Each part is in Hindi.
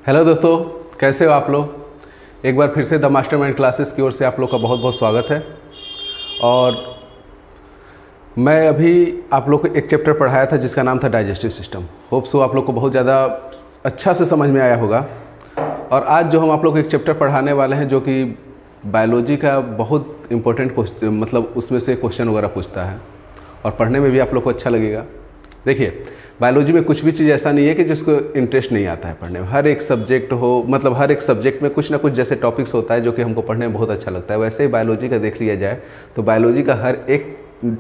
हेलो दोस्तों, कैसे हो आप लोग। एक बार फिर से द मास्टरमाइंड क्लासेस की ओर से आप लोग का बहुत बहुत स्वागत है। और मैं अभी आप लोग को एक चैप्टर पढ़ाया था जिसका नाम था डाइजेस्टिव सिस्टम। होप सो आप लोग को बहुत ज़्यादा अच्छा से समझ में आया होगा। और आज जो हम आप लोग को एक चैप्टर पढ़ाने वाले हैं जो कि बायोलॉजी का बहुत इम्पोर्टेंट मतलब उसमें से क्वेश्चन वगैरह पूछता है और पढ़ने में भी आप लोग को अच्छा लगेगा। देखिए, बायोलॉजी में कुछ भी चीज़ ऐसा नहीं है कि जिसको इंटरेस्ट नहीं आता है पढ़ने में। हर एक सब्जेक्ट हो, मतलब हर एक सब्जेक्ट में कुछ ना कुछ जैसे टॉपिक्स होता है जो कि हमको पढ़ने में बहुत अच्छा लगता है, वैसे ही बायोलॉजी का देख लिया जाए तो बायोलॉजी का हर एक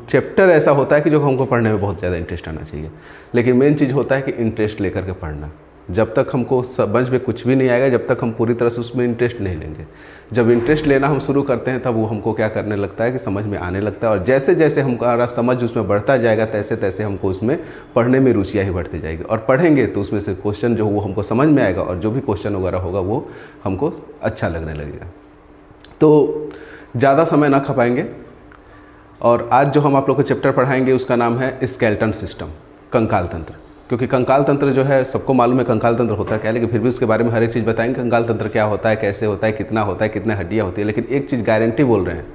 चैप्टर ऐसा होता है कि जो हमको पढ़ने में बहुत ज़्यादा इंटरेस्ट आना चाहिए। लेकिन मेन चीज़ होता है कि इंटरेस्ट लेकर के पढ़ना। जब तक हमको समझ में कुछ भी नहीं आएगा, जब तक हम पूरी तरह से उसमें इंटरेस्ट नहीं लेंगे। जब इंटरेस्ट लेना हम शुरू करते हैं तब वो हमको क्या करने लगता है कि समझ में आने लगता है। और जैसे जैसे हमारा समझ उसमें बढ़ता जाएगा तैसे तैसे हमको उसमें पढ़ने में रुचियाँ ही बढ़ती जाएगी। और पढ़ेंगे तो उसमें से क्वेश्चन जो वो हमको समझ में आएगा और जो भी क्वेश्चन वगैरह होगा वो हमको अच्छा लगने लगेगा। तो ज़्यादा समय ना खपाएंगे। और आज जो हम आप लोग को चैप्टर पढ़ाएंगे उसका नाम है स्केलेटन सिस्टम, कंकाल तंत्र। क्योंकि कंकाल तंत्र जो है सबको मालूम है कंकाल तंत्र होता है क्या, लेकिन फिर भी उसके बारे में हर एक चीज़ बताएंगे। कंकाल तंत्र क्या होता है, कैसे होता है, कितना होता है, कितने हड्डियाँ होती है। लेकिन एक चीज़ गारंटी बोल रहे हैं,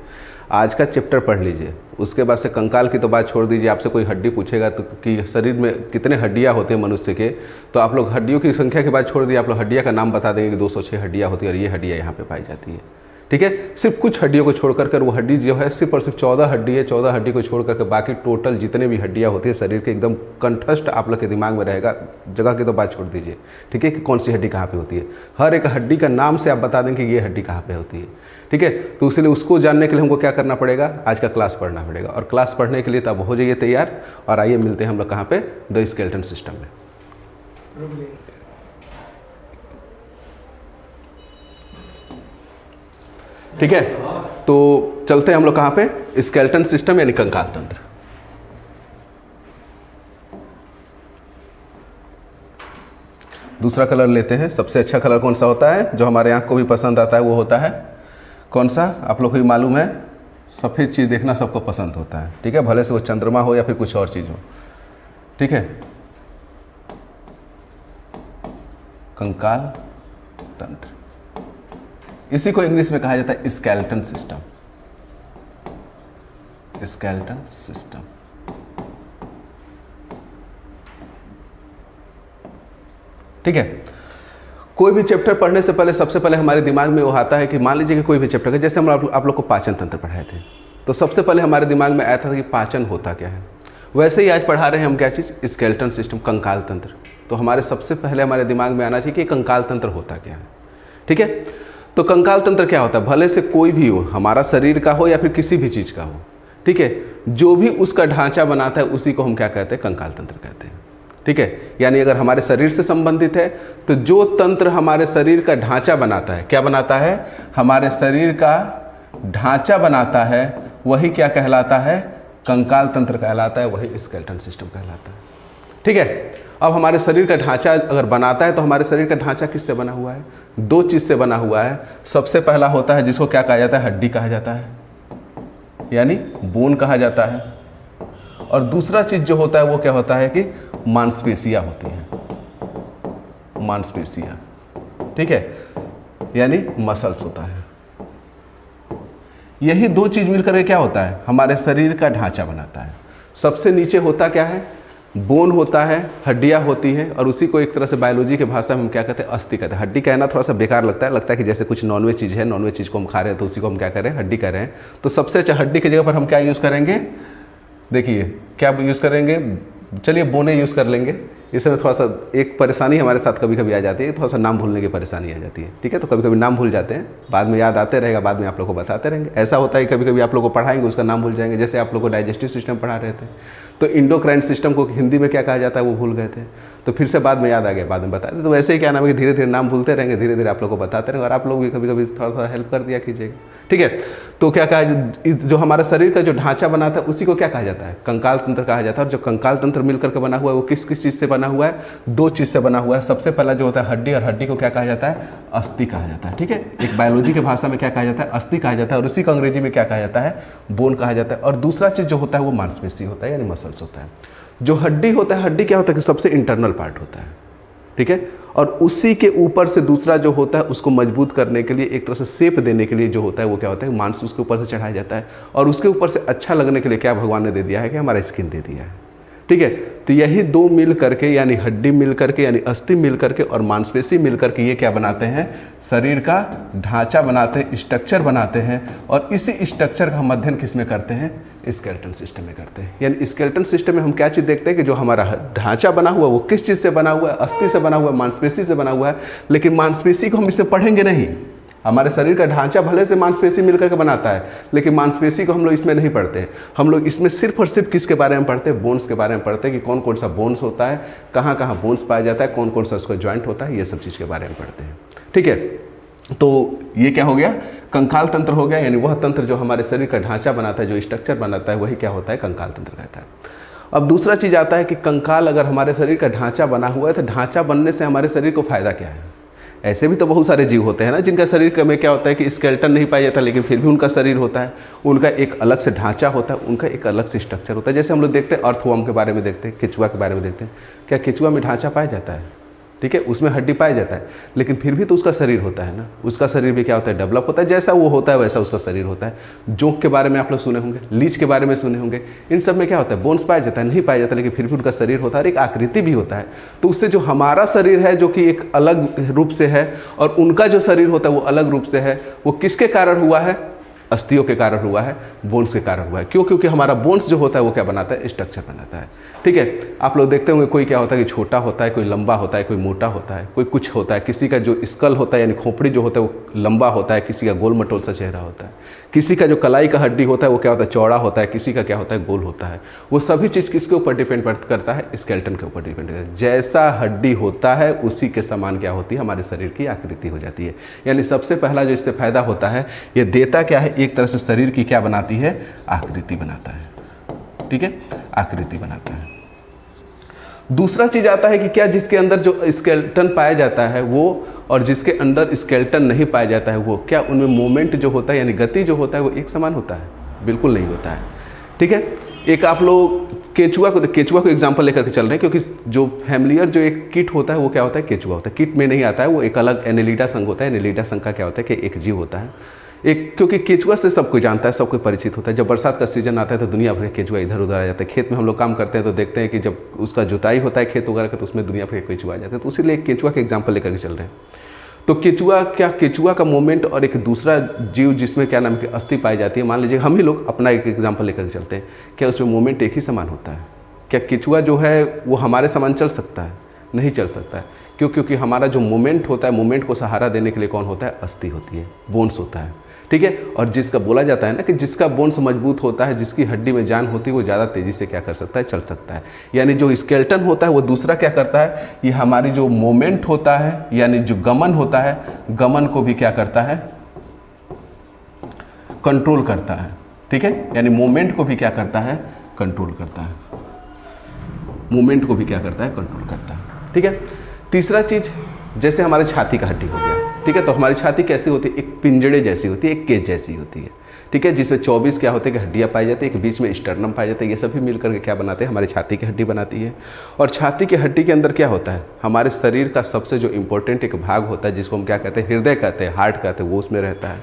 आज का चैप्टर पढ़ लीजिए, उसके बाद से कंकाल की तो बात छोड़ दीजिए। आपसे कोई हड्डी पूछेगा तो कि शरीर में कितने हड्डियाँ होते हैं मनुष्य के, तो आप लोग हड्डियों की संख्या की बात छोड़ दीजिए, आप लोग हड्डियाँ का नाम बता देंगे कि 206 हड्डियाँ होती है और ये हड्डियाँ यहाँ पे पाई जाती है। ठीक है, सिर्फ कुछ हड्डियों को छोड़ कर वो हड्डी जो है सिर्फ और सिर्फ 14 हड्डी है। 14 हड्डी को छोड़ करके बाकी टोटल जितने भी हड्डियाँ होती है शरीर के एकदम कंठस्थ आप लोग के दिमाग में रहेगा। जगह की तो बात छोड़ दीजिए, ठीक है, कि कौन सी हड्डी कहाँ पे होती है। हर एक हड्डी का नाम से आप बता दें कि ये हड्डी कहाँ पे होती है। ठीक है, तो इसलिए उसको जानने के लिए हमको क्या करना पड़ेगा, आज का क्लास पढ़ना पड़ेगा। और क्लास पढ़ने के लिए तब हो जाइए तैयार। और आइए मिलते हैं हम लोग कहाँ पे, द स्केलेटन सिस्टम में। ठीक है, तो चलते हैं हम लोग कहाँ पे, स्केलेटन सिस्टम यानी कंकाल तंत्र। दूसरा कलर लेते हैं। सबसे अच्छा कलर कौन सा होता है, जो हमारे आँख को भी पसंद आता है, वो होता है कौन सा, आप लोग को भी मालूम है, सफ़ेद चीज़ देखना सबको पसंद होता है। ठीक है, भले से वो चंद्रमा हो या फिर कुछ और चीज़ हो। ठीक है, कंकाल तंत्र, इसी को इंग्लिश में कहा जाता है स्केलेटन सिस्टम। Skeleton system. ठीक है, कोई भी चैप्टर पढ़ने से पहले सबसे पहले हमारे दिमाग में वो आता है कि मान लीजिए कि कोई भी चैप्टर का, जैसे हम आप लोग को पाचन तंत्र पढ़ाए थे, तो सबसे पहले हमारे दिमाग में आया था कि पाचन होता क्या है। वैसे ही आज पढ़ा रहे हैं हम क्या चीज़, स्केलेटन सिस्टम, कंकाल तंत्र। तो हमारे सबसे पहले हमारे दिमाग में आना चाहिए कि कंकाल तंत्र होता क्या है। ठीक है, तो कंकाल तंत्र क्या होता है, भले से कोई भी हो, हमारा शरीर का हो या फिर किसी भी चीज़ का हो, ठीक है, जो भी उसका ढांचा बनाता है उसी को हम क्या कहते हैं, कंकाल तंत्र कहते हैं। ठीक है, यानी अगर हमारे शरीर से संबंधित है तो जो तंत्र हमारे शरीर का ढांचा बनाता है, क्या बनाता है, हमारे शरीर का ढांचा बनाता है, वही क्या कहलाता है, कंकाल तंत्र कहलाता है, वही स्केलेटन सिस्टम कहलाता है। ठीक है, अब हमारे शरीर का ढांचा अगर बनाता है तो हमारे शरीर का ढांचा किससे बना हुआ है, दो चीज़ से बना हुआ है। सबसे पहला होता है जिसको क्या कहा जाता है, हड्डी कहा जाता है, यानी बोन कहा जाता है। और दूसरा चीज़ जो होता है वो क्या होता है कि मांसपेशियां होती हैं, मांसपेशियां। ठीक है, यानी मसल्स होता है। यही दो चीज़ मिलकर के क्या होता है, हमारे शरीर का ढांचा बनाता है। सबसे नीचे होता क्या है, बोन होता है, हड्डियाँ होती हैं, और उसी को एक तरह से बायोलॉजी के भाषा में हम क्या कहते हैं, अस्थि कहते हैं। हड्डी कहना थोड़ा सा बेकार लगता है कि जैसे कुछ नॉनवेज चीज़ है, नॉनवेज चीज़ को हम खा रहे हैं तो उसी को हम क्या करें, हड्डी कह रहे हैं। तो सबसे अच्छा हड्डी की जगह पर हम क्या यूज़ करेंगे, देखिए क्या यूज़ करेंगे, चलिए बोने यूज़ कर लेंगे। इसमें थोड़ा सा एक परेशानी हमारे साथ कभी कभी आ जाती है, थोड़ा सा नाम भूलने की परेशानी आ जाती है। ठीक है, तो कभी कभी नाम भूल जाते हैं, बाद में याद आते रहेगा, बाद में आप लोग को बताते रहेंगे। ऐसा होता है कभी कभी आप लोग को पढ़ाएंगे उसका नाम भूल जाएंगे। जैसे आप लोग को डाइजेस्टिव सिस्टम पढ़ा रहे थे तो इंडोक्राइन सिस्टम को हिंदी में क्या कहा जाता है वो भूल गए थे, तो फिर से बाद में याद आ गया, बाद में बता दें। तो वैसे ही क्या नाम है कि धीरे धीरे नाम भूलते रहेंगे, धीरे धीरे आप लोग को बताते रहेंगे। और आप लोग भी कभी कभी थोड़ा सा हेल्प कर दिया कीजिएगा। ठीक है, तो क्या कहा, जो हमारा शरीर का जो ढांचा बनाता है उसी को क्या कहा जाता है, कंकाल तंत्र कहा जाता है। और जो कंकाल तंत्र मिलकर के बना हुआ है वो किस किस चीज़ से बना हुआ है, दो चीज़ से बना हुआ है। सबसे पहला जो होता है हड्डी, और हड्डी को क्या कहा जाता है, अस्थि कहा जाता है। ठीक है, एक बायोलॉजी के भाषा में क्या कहा जाता है, अस्थि कहा जाता है, और उसी को अंग्रेजी में क्या कहा जाता है, बोन कहा जाता है। और दूसरा चीज़ जो होता है वो मांसपेशी होता है, यानी मसल्स होता है। जो हड्डी होता है, हड्डी क्या होता है कि सबसे इंटरनल पार्ट होता है। ठीक है। और उसी के ऊपर से दूसरा जो होता है उसको मजबूत करने के लिए, एक तरह से शेप देने के लिए जो होता है वो क्या होता है, मांस उसके ऊपर से चढ़ाया जाता है। और उसके ऊपर से अच्छा लगने के लिए क्या भगवान ने दे दिया है कि हमारा स्किन दे दिया है, ठीक है। तो यही दो मिल करके, यानी हड्डी मिल करके, यानी अस्थि मिल करके और मांसपेशी मिल करके ये क्या बनाते हैं, शरीर का ढांचा बनाते हैं, स्ट्रक्चर बनाते हैं। और इसी स्ट्रक्चर का हम अध्ययन किस में करते हैं, स्केलेटन सिस्टम में करते हैं। यानी स्केलेटन सिस्टम में हम क्या चीज़ देखते हैं कि जो हमारा ढांचा बना हुआ है वो किस चीज़ से बना हुआ है, अस्थि से बना हुआ है, मांसपेशी से बना हुआ है। लेकिन मांसपेशी को हम इससे पढ़ेंगे नहीं। हमारे शरीर का ढांचा भले से मांसपेशी मिलकर के बनाता है, लेकिन मांसपेशी को हम लोग इसमें नहीं पढ़ते हैं। हम लोग इसमें सिर्फ और सिर्फ किसके बारे में पढ़ते हैं, बोन्स के बारे में पढ़ते हैं कि कौन कौन सा बोन्स होता है, कहाँ कहाँ बोन्स पाया जाता है, कौन कौन सा उसका ज्वाइंट होता है, ये सब चीज़ के बारे में पढ़ते हैं, ठीक है। तो ये क्या हो गया, कंकाल तंत्र हो गया। यानी वह तंत्र जो हमारे शरीर का ढांचा बनाता है, जो स्ट्रक्चर बनाता है, वही क्या होता है, कंकाल तंत्र कहता है। अब दूसरा चीज़ आता है कि कंकाल अगर हमारे शरीर का ढांचा बना हुआ है तो ढांचा बनने से हमारे शरीर को फायदा क्या है। ऐसे भी तो बहुत सारे जीव होते हैं ना जिनका शरीर में क्या होता है कि स्केलेटन नहीं पाया जाता, लेकिन फिर भी उनका शरीर होता है, उनका एक अलग से ढांचा होता है, उनका एक अलग से स्ट्रक्चर होता है। जैसे हम लोग देखते हैं अर्थवर्म के बारे में देखते हैं, केचुआ के बारे में देखते हैं, क्या केचुआ में ढांचा पाया जाता है, ठीक है, उसमें हड्डी पाया जाता है, लेकिन फिर भी तो उसका शरीर होता है ना, उसका शरीर भी क्या होता है, डेवलप होता है, जैसा वो होता है वैसा उसका शरीर होता है। जोंक के बारे में आप लोग सुने होंगे, लीच के बारे में सुने होंगे, इन सब में क्या होता है, बोन्स पाया जाता है, नहीं पाया जाता, लेकिन फिर भी उनका शरीर होता है और एक आकृति भी होता है। तो उससे जो हमारा शरीर है जो कि एक अलग रूप से है और उनका जो शरीर होता है वो अलग रूप से है, वो किसके कारण हुआ है, अस्थियों के कारण हुआ है, बोन्स के कारण हुआ है। क्यों, क्योंकि हमारा बोन्स जो होता है वो क्या बनाता है, स्ट्रक्चर बनाता है, ठीक है। आप लोग देखते होंगे कोई क्या होता है कि छोटा होता है, कोई लंबा होता है, कोई मोटा होता है, कोई कुछ होता है, किसी का जो स्कल होता है यानी खोपड़ी जो होता है वो लंबा होता है, किसी का गोल मटोल सा चेहरा होता है, किसी का जो कलाई का हड्डी होता है वो क्या होता है, चौड़ा होता है, किसी का क्या होता है, गोल होता है। वो सभी चीज़ किसके ऊपर डिपेंड करता है, स्केलेटन के ऊपर डिपेंड करता है। जैसा हड्डी होता है उसी के समान क्या होती है, हमारे शरीर की आकृति हो जाती है। यानी सबसे पहला जो इससे फायदा होता है, ये देता क्या है, एक तरह से शरीर की क्या बनाती है, आकृति बनाता है, ठीक है, आकृति बनाता है। दूसरा चीज आता है कि क्या जिसके अंदर जो स्केलेटन पाया जाता है वो और जिसके अंदर स्केलेटन नहीं पाया जाता है वो, क्या उनमें मूवमेंट जो होता है यानी गति जो होता है वो एक समान होता है, बिल्कुल नहीं होता है, ठीक है। एक आप लोग केचुआ को एग्जांपल लेकर के चल रहे हैं, क्योंकि जो फैमिलियर जो एक कीट होता है वो क्या होता है, केचुआ होता है। कीट में नहीं आता है, वो एक अलग एनेलिडा संघ होता है। एनेलिडा संघ का क्या होता है कि एक जीव होता है एक, क्योंकि केचुआ से सब कोई जानता है, सब कोई परिचित होता है। जब बरसात का सीजन आता है तो दुनिया भर के केचुआ इधर उधर आ जाते हैं। खेत में हम लोग काम करते हैं तो देखते हैं कि जब उसका जुताई होता है खेत वगैरह का तो उसमें दुनिया भर के केचुआ आ जाते हैं। तो इसीलिए एक केचुआ के एग्जाम्पल लेकर के चल रहे हैं। तो केचुआ का मूवमेंट और एक दूसरा जीव जिसमें क्या नाम की अस्थि पाई जाती है, मान लीजिए हम ही लोग अपना एक एग्जाम्पल लेकर के चलते हैं, क्या उसमें मूवमेंट एक ही समान होता है? क्या केचुआ जो है वो हमारे समान चल सकता है? नहीं चल सकता है। क्यों? क्योंकि हमारा जो मूवमेंट होता है, मूवमेंट को सहारा देने के लिए कौन होता है? अस्थि होती है, बोन्स होता है, ठीक है। और जिसका बोला जाता है ना कि जिसका बोन्स मजबूत होता है, जिसकी हड्डी में जान होती है, वो ज़्यादा तेज़ी से क्या कर सकता है? चल सकता है। यानी जो स्केलेटन होता है वो दूसरा क्या करता है, ये हमारी जो मूवमेंट होता है यानी जो गमन होता है, गमन को भी क्या करता है? कंट्रोल करता है, ठीक है। यानी मूवमेंट को भी क्या करता है? कंट्रोल करता है। मूवमेंट को भी क्या करता है? कंट्रोल करता है, ठीक है। तीसरा चीज, जैसे हमारे छाती का हड्डी हो गया, ठीक है। तो हमारी छाती कैसी होती है? एक पिंजड़े जैसी होती है, एक केज जैसी होती है, ठीक है, जिसमें 24 क्या होते हैं कि हड्डियाँ पाई जाती है, एक बीच में स्टर्नम पाया जाता है। ये सभी मिलकर के क्या बनाते हैं? हमारी छाती की हड्डी बनाती है। और छाती की हड्डी के अंदर क्या होता है? हमारे शरीर का सबसे जो इम्पोर्टेंट एक भाग होता है जिसको हम क्या कहते हैं? हृदय कहते हैं, हार्ट कहते हैं, वो उसमें रहता है।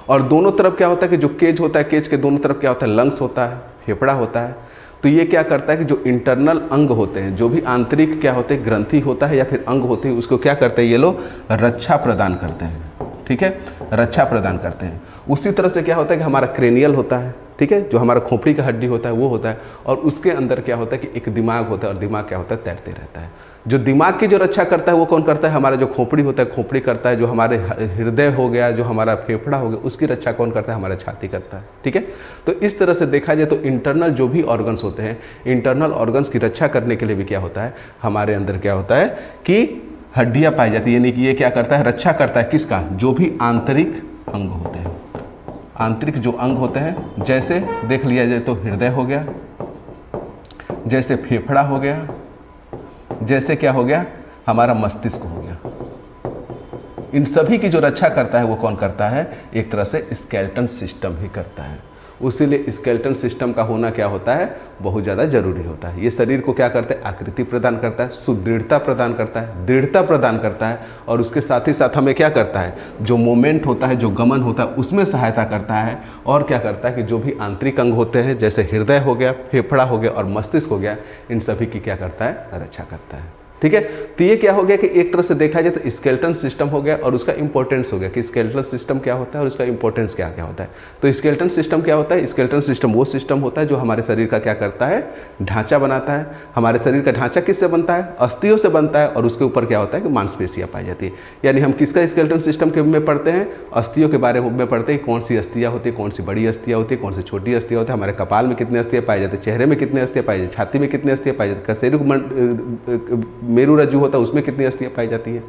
और दोनों तरफ क्या होता है कि जो केज होता है, केज के दोनों तरफ क्या होता है? लंग्स होता है, फेफड़ा होता है। तो ये क्या करता है कि जो इंटरनल अंग होते हैं, जो भी आंतरिक क्या होते हैं, ग्रंथि होता है या फिर अंग होते हैं, उसको क्या करते हैं ये लोग? रक्षा प्रदान करते हैं, ठीक है, रक्षा प्रदान करते हैं। उसी तरह से क्या होता है कि हमारा क्रेनियल होता है, ठीक है, जो हमारा खोपड़ी का हड्डी होता है वो होता है। और उसके अंदर क्या होता है कि एक दिमाग होता है, और दिमाग क्या होता है? तैरते रहता है। जो दिमाग की जो रक्षा करता है वो कौन करता है? हमारा जो खोपड़ी होता है, खोपड़ी करता है। जो हमारे हृदय हो गया, जो हमारा फेफड़ा हो गया, उसकी रक्षा कौन करता है? हमारा छाती करता है, ठीक है। तो इस तरह से देखा जाए तो इंटरनल जो भी ऑर्गन्स होते हैं, इंटरनल ऑर्गन्स की रक्षा करने के लिए भी क्या होता है? हमारे अंदर क्या होता है कि हड्डियाँ पाई जाती है। यानी कि ये क्या करता है? रक्षा करता है किसका? जो भी आंतरिक अंग होते हैं, आंतरिक जो अंग होते हैं, जैसे देख लिया जाए तो हृदय हो गया, जैसे फेफड़ा हो गया, जैसे क्या हो गया? हमारा मस्तिष्क हो गया। इन सभी की जो रक्षा करता है वो कौन करता है? एक तरह से स्केलेटन सिस्टम ही करता है। उसीलिए स्केलेटन सिस्टम का होना क्या होता है, बहुत ज़्यादा जरूरी होता है। ये शरीर को क्या करता है, आकृति प्रदान करता है, सुदृढ़ता प्रदान करता है, दृढ़ता प्रदान करता है, और उसके साथ ही साथ हमें क्या करता है, जो मूवमेंट होता है, जो गमन होता है, उसमें सहायता करता है। और क्या करता है कि जो भी आंतरिक अंग होते हैं, जैसे हृदय हो गया, फेफड़ा हो गया और मस्तिष्क हो गया, इन सभी की क्या करता है, रक्षा करता है। ठीक है, तो ये क्या हो गया कि एक तरह से देखा जाए तो स्केलेटन सिस्टम हो गया और उसका इंपॉर्टेंस हो गया कि स्केलेटन सिस्टम क्या होता है और उसका इंपॉर्टेंस क्या क्या होता है। तो स्केलेटन सिस्टम क्या होता है, स्केलेटन सिस्टम वो सिस्टम होता है जो हमारे शरीर का क्या करता है, ढांचा बनाता है। हमारे शरीर का ढांचा किससे बनता है, अस्थियों से बनता है, और उसके ऊपर क्या होता है कि मांसपेशियां पाई जाती है। यानी हम किसका स्केलेटन सिस्टम के में पढ़ते हैं, अस्थियों के बारे में पढ़ते हैं, कौन सी अस्थियां होती है, कौन सी बड़ी अस्थियां होती है, कौन सी छोटी अस्थियां होती है, हमारे कपाल में कितने अस्थियां पाई जाती है, चेहरे में कितने अस्थियां पाई जाती है, छाती में कितने अस्थियां पाई जाती है, कसेरु मेरु रज्जु होता है उसमें कितनी अस्थियां पाई जाती है।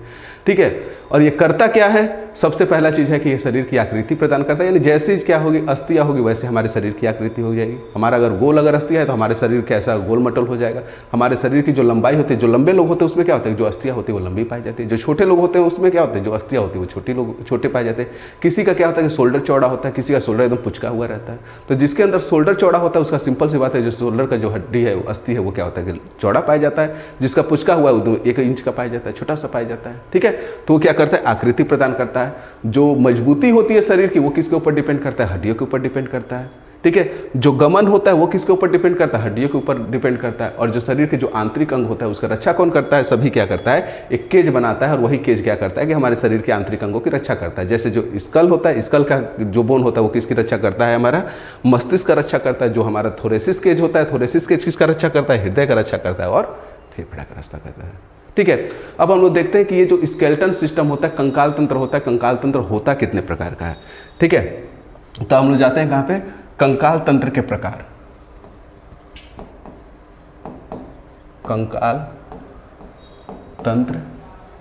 ठीक है, और ये करता क्या है, सबसे पहला चीज है कि ये शरीर की आकृति प्रदान करता है। यानी जैसी क्या होगी, अस्थियां होगी, वैसे हमारे शरीर की आकृति हो जाएगी। हमारा अगर गोल अगर अस्थियां है तो हमारे शरीर कैसा गोल मटोल हो जाएगा। हमारे शरीर की जो लंबाई होती है, जो लंबे लोग होते हैं उसमें क्या होता है, जो अस्थियां होती है वो लंबी पाई जाती है। जो छोटे लोग होते हैं उसमें क्या होता है, जो अस्थियां होती है वो छोटे पाए जाते हैं। किसी का क्या होता है कि शोल्डर चौड़ा होता है, किसी का शोल्डर एकदम पुचका हुआ रहता है। तो जिसके अंदर शोल्डर चौड़ा होता है उसका सिंपल सी बात है, जो शोल्डर का जो हड्डी है, अस्थि है, वो क्या होता है कि चौड़ा पाया जाता है। जिसका पुचका हुआ है वो 1 इंच का पाया जाता है, छोटा सा पाया जाता है। ठीक है, तो वो क्या करता है, आकृति प्रदान करता है। जो मजबूती होती है शरीर की वो किसके ऊपर डिपेंड करता है, हड्डियों के ऊपर डिपेंड करता है। ठीक है, जो गमन होता है वो किसके ऊपर डिपेंड करता है, हड्डियों के ऊपर डिपेंड करता है। और जो शरीर के जो आंतरिक अंग होता है उसका रक्षा कौन करता है, सभी क्या करता है, एक केज बनाता है, और वही केज क्या करता है कि हमारे शरीर के आंतरिक अंगों की रक्षा करता है। जैसे जो स्कल होता है, स्कल का जो बोन होता है वो किसकी रक्षा करता है, हमारा मस्तिष्क का रक्षा करता है। जो हमारा थोरेसिस केज होता है, थोरेसिस केज किसका रक्षा करता है, हृदय का रक्षा करता है और फेफड़ा का रक्षा करता है। ठीक है, अब हम लोग देखते हैं कि ये जो स्केलेटन सिस्टम होता है, कंकाल तंत्र होता है, कंकाल तंत्र होता कितने प्रकार का है। ठीक है, तो हम लोग जाते हैं कहां पे, कंकाल तंत्र के प्रकार। कंकाल तंत्र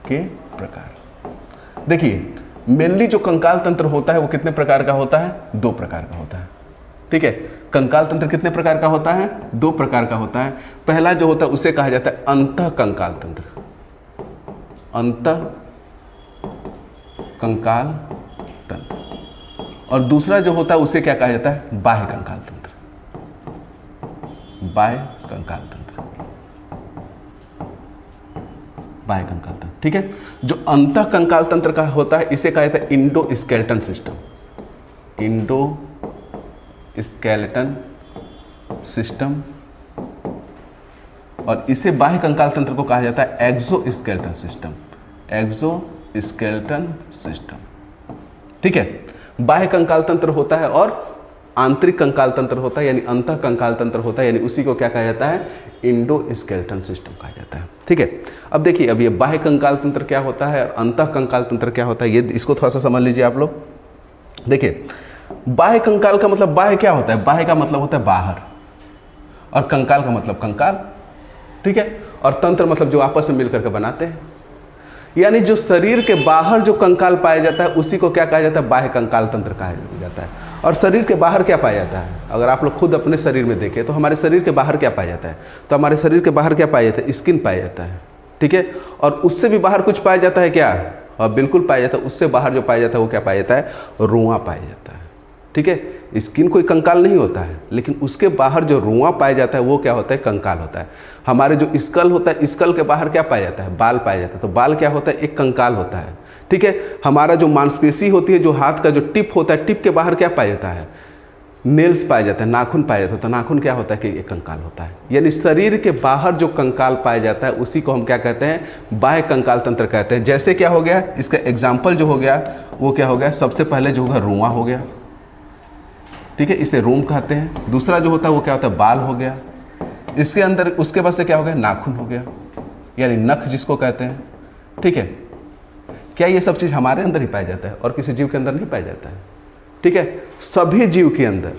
के प्रकार देखिए, मेनली जो कंकाल तंत्र होता है वो कितने प्रकार का होता है, 2 प्रकार का होता है। ठीक है, कंकाल तंत्र कितने प्रकार का होता है, 2 प्रकार का होता है। पहला जो होता है उसे कहा जाता है अंतः कंकाल तंत्र, अंतः कंकाल तंत्र। और दूसरा जो होता है उसे क्या कहा जाता है, बाह्य कंकाल तंत्र, बाह्य कंकाल तंत्र, बाह्य कंकाल तंत्र। ठीक है, जो अंतः कंकाल तंत्र का होता है इसे कहा जाता है Indo skeleton system, Indo skeleton system. और इसे बाह्य कंकाल तंत्र को कहा जाता है एक्सो स्केलेटन सिस्टम, एक्सो स्केलेटन सिस्टम। ठीक है, बाह्य कंकाल तंत्र होता है और आंतरिक कंकाल तंत्र होता है, यानी अंतः कंकाल तंत्र होता है, यानी उसी को क्या कहा जाता है, इंडो स्केलेटन सिस्टम कहा जाता है। ठीक है, अब देखिए, अब ये बाह्य कंकाल तंत्र क्या होता है और अंतः कंकाल तंत्र क्या होता है, ये इसको थोड़ा सा समझ लीजिए आप लोग। देखिए, बाह्य कंकाल का मतलब, बाह्य क्या होता है, बाह्य का मतलब होता है बाहर, और कंकाल का मतलब कंकाल। ठीक है, और तंत्र मतलब जो आपस में मिलकर के बनाते हैं। यानी जो शरीर के बाहर जो कंकाल पाया जाता है उसी को क्या कहा जाता है, बाह्य कंकाल तंत्र कहा जाता है। और शरीर के बाहर क्या पाया जाता है, अगर आप लोग खुद अपने शरीर में देखें तो हमारे शरीर के बाहर क्या पाया जाता है, तो हमारे शरीर के बाहर क्या पाया जाता है, स्किन पाया जाता है। ठीक है, और उससे भी बाहर कुछ पाया जाता है क्या, और बिल्कुल पाया जाता है। उससे बाहर जो पाया जाता है वो क्या पाया जाता है, रुआ पाया जाता है। ठीक है, स्किन कोई कंकाल नहीं होता है, लेकिन उसके बाहर जो रुआ पाया जाता है वो क्या होता है, कंकाल होता है। हमारे जो स्कल होता है, स्कल के बाहर क्या पाया जाता है, बाल पाया जाता है, तो बाल क्या होता है, एक कंकाल होता है। ठीक है, हमारा जो मांसपेशी होती है, जो हाथ का जो टिप होता है, टिप के बाहर क्या पाया जाता है, नेल्स पाया जाता है, नाखून पाया जाता है, तो नाखून क्या होता है कि एक कंकाल होता है। यानी शरीर के बाहर जो कंकाल पाया जाता है उसी को हम क्या कहते हैं, बाह्य कंकाल तंत्र कहते हैं। जैसे क्या हो गया, इसका एग्जाम्पल जो हो गया वो क्या हो गया, सबसे पहले जो होगा रुआ हो गया। ठीक है, इसे रोम कहते हैं। दूसरा जो होता है वो क्या होता है, बाल हो गया। इसके अंदर उसके बाद से क्या हो गया, नाखून हो गया, यानी नख जिसको कहते हैं। ठीक है, क्या ये सब चीज़ हमारे अंदर ही पाया जाता है और किसी जीव के अंदर नहीं पाया जाता है। ठीक है, सभी जीव के अंदर,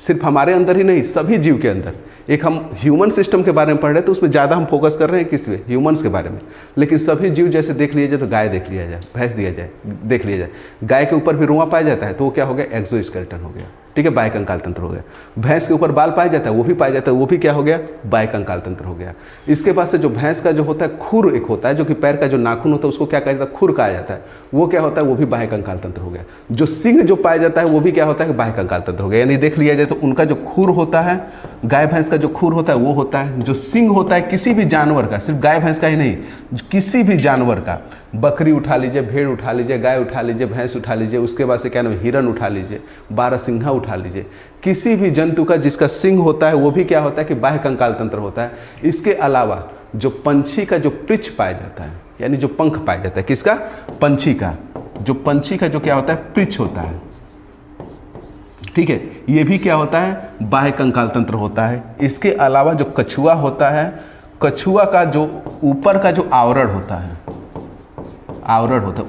सिर्फ हमारे अंदर ही नहीं, सभी जीव के अंदर। एक हम ह्यूमन सिस्टम के बारे में पढ़ रहे हैं तो उसमें ज़्यादा हम फोकस कर रहे हैं किस पे, ह्यूमंस के बारे में। लेकिन सभी जीव जैसे देख लिया जाए तो गाय देख लिया जाए, भैंस देख लिया जाए, गाय के ऊपर भी रुआ पाया जाता है, तो वो क्या हो गया, एक्सोस्केलेटन हो गया। ठीक है, बाह्य कंकाल तंत्र हो गया। भैंस के ऊपर बाल पाया जाता है, वो भी पाया जाता है, वो भी क्या हो गया, बाह्य कंकाल तंत्र हो गया। इसके पास से जो भैंस का जो होता है खुर एक होता है, जो कि पैर का जो नाखून होता है उसको क्या कहा जाता है, खुर कहा जाता है, वो क्या होता है, वो भी बाह्य कंकाल तंत्र हो गया। जो सिंग जो पाया जाता है वो भी क्या होता है, बाह्य कंकाल तंत्र हो गया। यानी देख लिया जाए तो उनका जो खुर होता है, गाय भैंस का जो खुर होता है वो होता है। जो सिंग होता है किसी भी जानवर का, सिर्फ गाय भैंस का ही नहीं, किसी भी जानवर का, बकरी उठा लीजिए, भेड़ उठा लीजिए, गाय उठा लीजिए, भैंस उठा लीजिए, उसके बाद से क्या नाम है, हिरन उठा लीजिए, बारहसिंघा उठा लीजिए, किसी भी जंतु का जिसका सिंग होता है वो भी क्या होता है कि बाह्य कंकाल तंत्र होता है। इसके अलावा जो पंछी का जो पृच्छ पाया जाता है, यानी जो पंख पाया जाता है, किसका, पंछी का, जो पंछी का जो क्या होता है, पृच्छ होता है, ठीक है, ये भी क्या होता है, बाह्य कंकाल तंत्र होता है। इसके अलावा जो कछुआ होता है, कछुआ का जो ऊपर का जो आवरण होता है,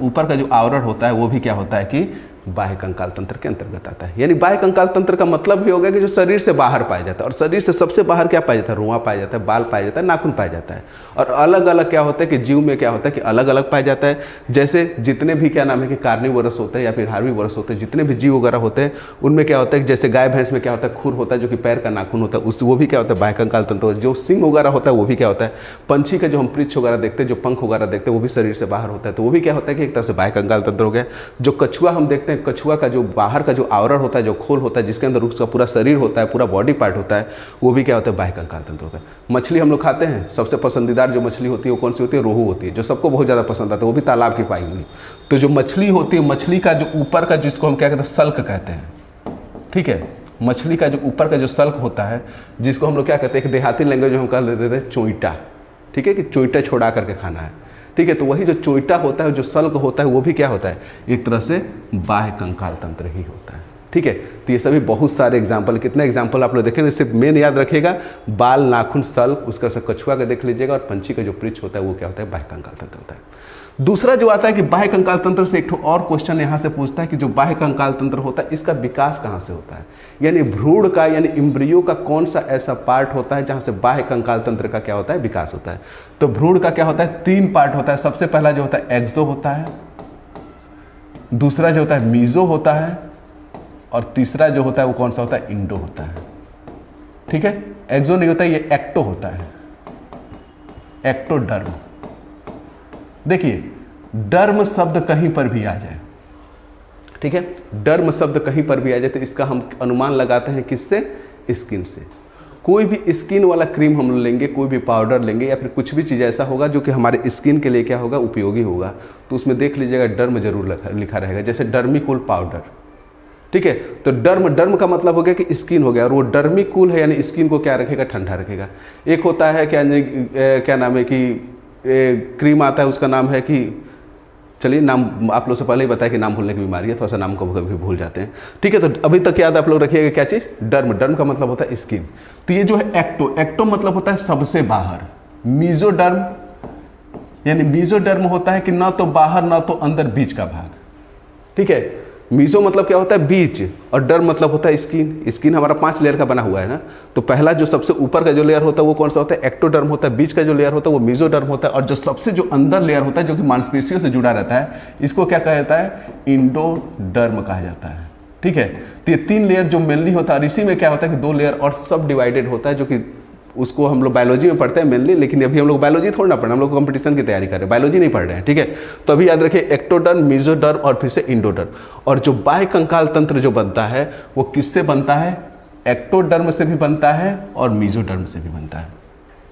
ऊपर का जो आवरण होता है वो भी क्या होता है कि बाह्य कंकाल तंत्र के अंतर्गत आता है। यानी बाह्य कंकाल तंत्र का मतलब भी हो गया कि जो शरीर से बाहर पाया जाता है, और शरीर से सबसे बाहर क्या पाया जाता है, रुआ पाया जाता है, बाल पाया जाता है, नाखून पाया जाता है। और अलग अलग क्या होता है कि जीव में क्या होता है कि अलग अलग पाया जाता है। जैसे जितने भी क्या नाम है कि कार्निवोरस होते हैं या फिर हार्बीवोरस होते हैं, जितने भी जीव वगैरह होते हैं उनमें क्या होता है कि जैसे गाय भैंस में क्या होता है, खुर होता है जो कि पैर का नाखून होता है, उस वो भी क्या होता है, बाह्य कंकाल तंत्र होता है। जो सिंग वगैरह होता है वो भी क्या होता है, पंछी का जो हम पृच्छ वगैरह देखते हैं, जो पंख वगैरह देखते हैं, वो भी शरीर से बाहर होता है, तो वो भी क्या होता है कि एक तरह से बाह्य कंकाल तंत्र हो गया। जो कछुआ हम देखते हैं, कछुआ का जो बाहर का जो आवरण होता है, जो खोल होता है, जिसके अंदर उसका पूरा शरीर होता है, पूरा बॉडी पार्ट होता है, वो भी क्या होता है, बाह्य कंकाल तंत्र होता है। मछली हम लोग खाते हैं, सबसे पसंदीदार जो मछली होती है वो कौन सी होती है, रोहू होती है, जो सबको बहुत ज़्यादा पसंद आता है, वो भी तालाब की पाई हुई। तो जो मछली होती है, मछली का जो ऊपर का, जिसको हम क्या कहते हैं, सल्क कहते हैं, ठीक है, मछली का जो ऊपर का जो सल्क होता है, जिसको हम लोग क्या कहते हैं, एक देहाती लैंग्वेज में हम कह देते थे चोइटा, ठीक है, कि चोइटा छोड़ा करके खाना है, ठीक है। तो वही जो चोइटा होता है, जो सल्क होता है, वो भी क्या होता है, एक तरह से बाह्य कंकाल तंत्र ही होता है, ठीक है। तो ये सभी बहुत सारे एग्जाम्पल, कितने एग्जाम्पल आप लोग देखेंगे, इससे मेन याद रखिएगा, बाल, नाखून, सल्क, उसका से कछुआ का देख लीजिएगा, और पंछी का जो पृच्छ होता है वो क्या होता है, बाह्य कंकाल तंत्र होता है। दूसरा जो आता है कि बाह्य कंकाल तंत्र से एक और क्वेश्चन यहाँ से पूछता है कि जो बाह्य कंकाल तंत्र होता है इसका विकास कहाँ से होता है, यानी भ्रूण का, यानी इम्ब्रियो का कौन सा ऐसा पार्ट होता है जहाँ से बाह्य कंकाल तंत्र का क्या होता है, विकास होता है। तो भ्रूण का क्या होता है, 3 पार्ट होता है। सबसे पहला जो होता है एक्सो होता है, दूसरा जो होता है मीजो होता है, और तीसरा जो होता है वो कौन सा होता है, इंडो होता है, ठीक है। एक्सो नहीं होता, ये एक्टो होता है, एक्टोडर्म। देखिए, डर्म शब्द कहीं पर भी आ जाए, ठीक है, डर्म शब्द कहीं पर भी आ जाए तो इसका हम अनुमान लगाते हैं किससे, स्किन से। कोई भी स्किन वाला क्रीम हम लेंगे, कोई भी पाउडर लेंगे, या फिर कुछ भी चीज़ ऐसा होगा जो कि हमारे स्किन के लिए क्या होगा, उपयोगी होगा, तो उसमें देख लीजिएगा डर्म जरूर लिखा रहेगा, जैसे डर्मिकूल पाउडर, ठीक है। तो डर्म का मतलब हो गया कि स्किन हो गया, और वो डर्मिकूल है यानी स्किन को क्या रखेगा, ठंडा रखेगा। एक होता है क्या नाम है कि क्रीम आता है, उसका नाम है कि, चलिए नाम आप लोग से पहले ही बताया कि नाम भूलने की बीमारी है, थोड़ा सा नाम को कभी भूल जाते हैं, ठीक है। तो अभी तक याद आप लोग रखिएगा क्या चीज़, डर्म का मतलब होता है स्किन। तो ये जो है एक्टो मतलब होता है सबसे बाहर। मीजोडर्म, यानी मीजोडर्म होता है कि ना तो बाहर ना तो अंदर, बीच का भाग, ठीक है। मीजो मतलब क्या होता है, बीच, और डर्म मतलब होता है स्किन। स्किन हमारा 5 लेयर का बना हुआ है ना, तो पहला जो सबसे ऊपर का जो लेयर होता है वो कौन सा होता है, एक्टोडर्म होता है। बीच का जो लेयर होता है वो मीजोडर्म होता है, और जो सबसे जो अंदर लेयर होता है जो कि मांसपेशियों से जुड़ा रहता है, इसको क्या कहा जाता है, इंडोडर्म कहा जाता है, ठीक है। तो ये 3 लेयर जो मेनली होता है, और इसी में क्या होता है कि 2 लेयर और सब डिवाइडेड होता है, जो कि उसको हम लोग बायोलॉजी में पढ़ते हैं मेनली, लेकिन अभी हम लोग बायोलॉजी थोड़ा ना पढ़ रहे हैं, हम लोग कंपटीशन की तैयारी कर रहे हैं, बायोलॉजी नहीं पढ़ रहे हैं, ठीक है। तो अभी याद रखिए एक्टोडर्म, मीजोडर्म और फिर से इंडोडर्म। और जो बाह्य कंकाल तंत्र जो बनता है वो किससे बनता है, एक्टोडर्म से भी बनता है और मीजोडर्म से भी बनता है,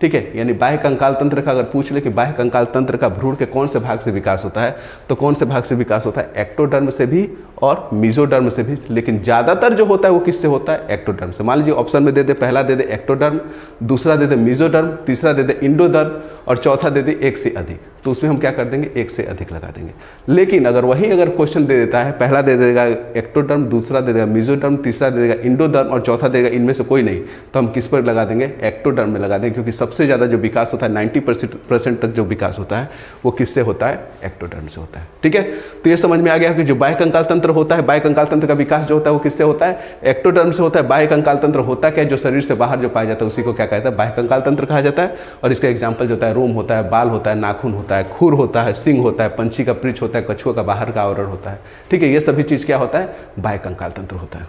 ठीक है। यानी बाह्य कंकाल तंत्र का अगर पूछ ले कि बाह्य कंकाल तंत्र का भ्रूण के कौन से भाग से विकास होता है, तो कौन से भाग से विकास होता है, एक्टोडर्म से भी और मीजोडर्म से भी, लेकिन ज़्यादातर जो होता है वो किससे होता है, एक्टोडर्म से। मान लीजिए ऑप्शन में दे दे, पहला दे दे एक्टोडर्म, दूसरा दे दे मीजोडर्म, तीसरा दे दे इंडोडर्म, और चौथा दे दे 1 से अधिक। तो उसमें हम क्या कर देंगे, 1 से अधिक लगा देंगे। लेकिन अगर क्वेश्चन दे देता है, पहला दे देगा एक्टोडर्म, दूसरा दे देगा मीजोडर्म, तीसरा दे देगा इंडोडर्म और चौथा देगा इनमें से कोई नहीं, तो हम किस पर लगा देंगे, एक्टोडर्म में लगा देंगे, क्योंकि सबसे ज़्यादा जो विकास होता है 90% तक जो विकास होता है वो किससे होता है, एक्टोडर्म से होता है, ठीक है। तो ये समझ में आ गया कि जो बाह्य कंकाल तंत्र होता है, बाह्य कंकाल तंत्र का विकास जो होता है वो किससे होता है, एक्टोडर्म से होता है। बाह्य कंकाल तंत्र होता क्या है, जो शरीर से बाहर जो पाया जाता है उसी को क्या कहता है, बाह्य कंकाल तंत्र कहा जाता है। और इसका एग्जाम्पल जो होता है, रोम होता है, बाल होता है, नाखून होता है, खुर होता है, सिंग होता है, पंछी का पृच्छ होता है, कछुआ का बाहर का आवरण होता है, ठीक है। ये सभी चीज़ क्या होता है, बाह्य कंकाल तंत्र होता है।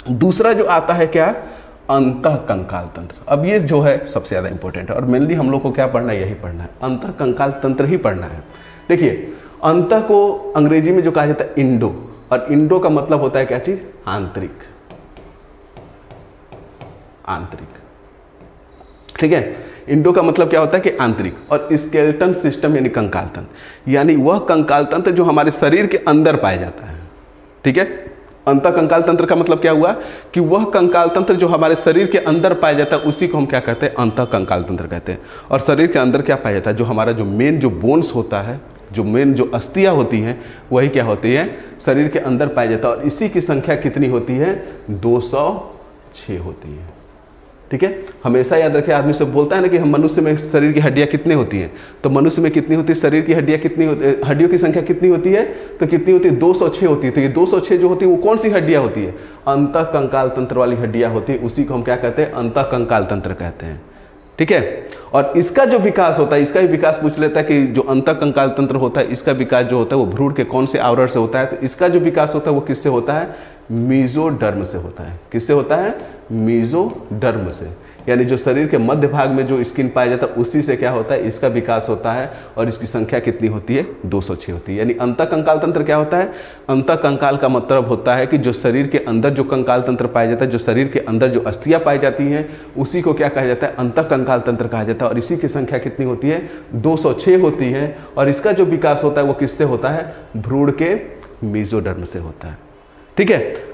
दूसरा जो आता है क्या, अंतः कंकाल तंत्र। अब ये जो है सबसे ज़्यादा इंपॉर्टेंट है और मेनली हम लोग को क्या पढ़ना है, यही पढ़ना है, अंतः कंकाल तंत्र ही पढ़ना है। देखिए अंतः को अंग्रेजी में जो कहा जाता है इंडो, और इंडो का मतलब होता है क्या चीज, आंतरिक, आंतरिक, ठीक है। इंडो का मतलब क्या होता है कि आंतरिक, और स्केलेटन सिस्टम यानी कंकाल तंत्र, यानी वह कंकाल तंत्र जो हमारे शरीर के अंदर पाया जाता है, ठीक है। अंतः कंकाल तंत्र का मतलब क्या हुआ कि वह कंकाल तंत्र जो हमारे शरीर के अंदर पाया जाता है उसी को हम क्या कहते हैं, अंतः कंकाल तंत्र कहते हैं। और शरीर के अंदर क्या पाया जाता है, जो हमारा जो मेन जो बोन्स होता है, जो मेन जो अस्थियां होती हैं वही क्या होती है, शरीर के अंदर पाया जाता है। और इसी की संख्या कितनी होती है, 206 होती है, ठीक है। हमेशा याद रखें, आदमी से बोलता है ना कि हम मनुष्य में शरीर की हड्डियां कितनी होती हैं, तो मनुष्य में कितनी होती है, शरीर की हड्डियां कितनी होती, हड्डियों की संख्या कितनी होती है, तो कितनी होती है, 206 होती है। तो ये 206 जो होती है वो कौन सी हड्डियां होती है, अंतः कंकाल तंत्र वाली हड्डियां होती है, उसी को हम क्या कहते हैं, अंतः कंकाल तंत्र कहते हैं, ठीक है। और इसका जो विकास होता है, इसका भी विकास पूछ लेता है कि जो अंतः कंकाल तंत्र होता है इसका विकास जो होता है वो भ्रूण के कौन से आवरण से होता है, तो इसका जो विकास होता है वो किससे होता है, मीजोडर्म से होता है। किससे होता है, मीजोडर्म से, यानी जो शरीर के मध्य भाग में जो स्किन पाया जाता है उसी से क्या होता है, इसका विकास होता है। और इसकी संख्या कितनी होती है, 206 होती है। यानी अंतः कंकाल तंत्र क्या होता है, अंतः कंकाल का मतलब होता है कि जो शरीर के अंदर जो कंकाल तंत्र पाया जाता है, जो शरीर के अंदर जो अस्थियां पाई जाती हैं उसी को क्या कहा जाता है, अंतः कंकाल तंत्र कहा जाता है। और इसी की संख्या कितनी होती है, 206 होती है। और इसका जो विकास होता है वो किससे होता है, भ्रूण के मीजोडर्म से होता है, ठीक है।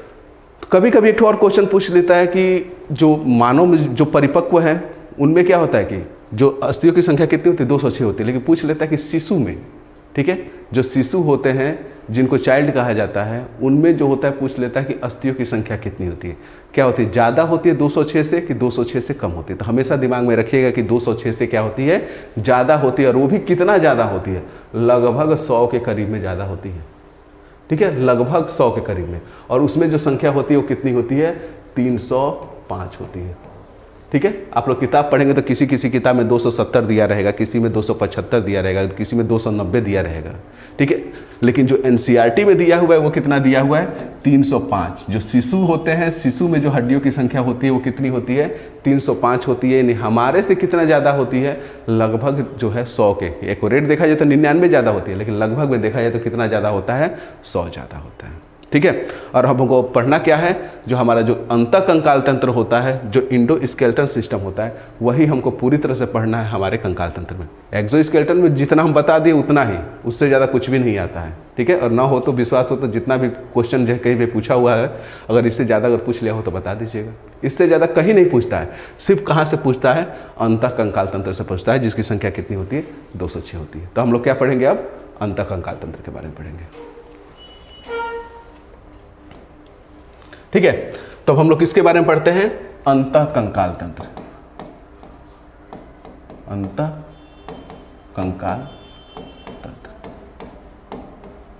कभी कभी एक और क्वेश्चन पूछ लेता है कि जो मानव में जो परिपक्व है उनमें क्या होता है कि जो अस्थियों की संख्या कितनी होती है, 206 होती है। लेकिन पूछ लेता है कि शिशु में, ठीक है, जो शिशु होते हैं जिनको चाइल्ड कहा जाता है उनमें जो होता है, पूछ लेता है कि अस्थियों की संख्या कितनी होती है, क्या होती है, ज़्यादा होती है 206 से कि 206 से कम होती है। तो हमेशा दिमाग में रखिएगा कि 206 से क्या होती है, ज़्यादा होती है। और वो भी कितना ज़्यादा होती है, लगभग 100 के करीब में ज़्यादा होती है, ठीक है, लगभग 100 के करीब में। और उसमें जो संख्या होती है वो कितनी होती है, 305 होती है, ठीक है। आप लोग किताब पढ़ेंगे तो किसी किसी किताब में 270 दिया रहेगा, किसी में 275 दिया रहेगा, किसी में 290 दिया रहेगा, ठीक है। लेकिन जो एनसीईआरटी में दिया हुआ है वो कितना दिया हुआ है, 305। जो शिशु होते हैं, शिशु में जो हड्डियों की संख्या होती है वो कितनी होती है, 305 होती है। यानी हमारे से कितना ज़्यादा होती है, लगभग जो है 100 के, एक्यूरेट देखा जाए तो 99 ज़्यादा होती है, लेकिन लगभग में देखा जाए तो कितना ज़्यादा होता है, 100 ज़्यादा होता है, ठीक है। और हमको पढ़ना क्या है, जो हमारा जो अंतः कंकाल तंत्र होता है, जो इंडो स्केलेटन सिस्टम होता है, वही हमको पूरी तरह से पढ़ना है हमारे कंकाल तंत्र में। एक्सो स्केलेटन में जितना हम बता दिए उतना ही, उससे ज़्यादा कुछ भी नहीं आता है, ठीक है। और ना हो तो विश्वास हो तो जितना भी क्वेश्चन जो कहीं भी पूछा हुआ है, अगर इससे ज़्यादा अगर पूछ लिया हो तो बता दीजिएगा। इससे ज़्यादा कहीं नहीं पूछता है, सिर्फ कहाँ से पूछता है, अंतः कंकाल तंत्र से पूछता है, जिसकी संख्या कितनी होती है, 206 होती है। तो हम लोग क्या पढ़ेंगे अब, अंतः कंकाल तंत्र के बारे में पढ़ेंगे, ठीक है। तो हम लोग किसके बारे में पढ़ते हैं, अंतः कंकाल तंत्र, अंतः कंकाल तंत्र,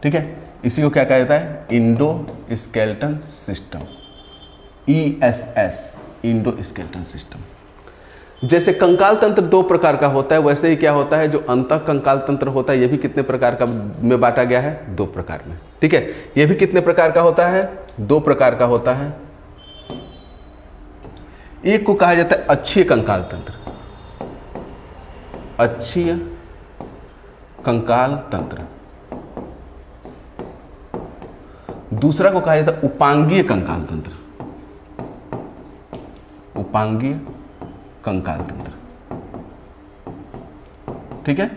ठीक है। इसी को क्या कहा जाता है, Indo skeleton system, ESS, Indo skeleton system. जैसे कंकाल तंत्र 2 प्रकार का होता है, वैसे ही क्या होता है, जो अंतः कंकाल तंत्र होता है ये भी कितने प्रकार का में बांटा गया है, 2 प्रकार में, ठीक है। ये भी कितने प्रकार का होता है, 2 प्रकार का होता है। एक को कहा जाता है अक्षीय कंकाल तंत्र, अक्षीय कंकाल तंत्र। दूसरा को कहा जाता है उपांगीय कंकाल तंत्र, उपांगीय कंकाल तंत्र, ठीक है।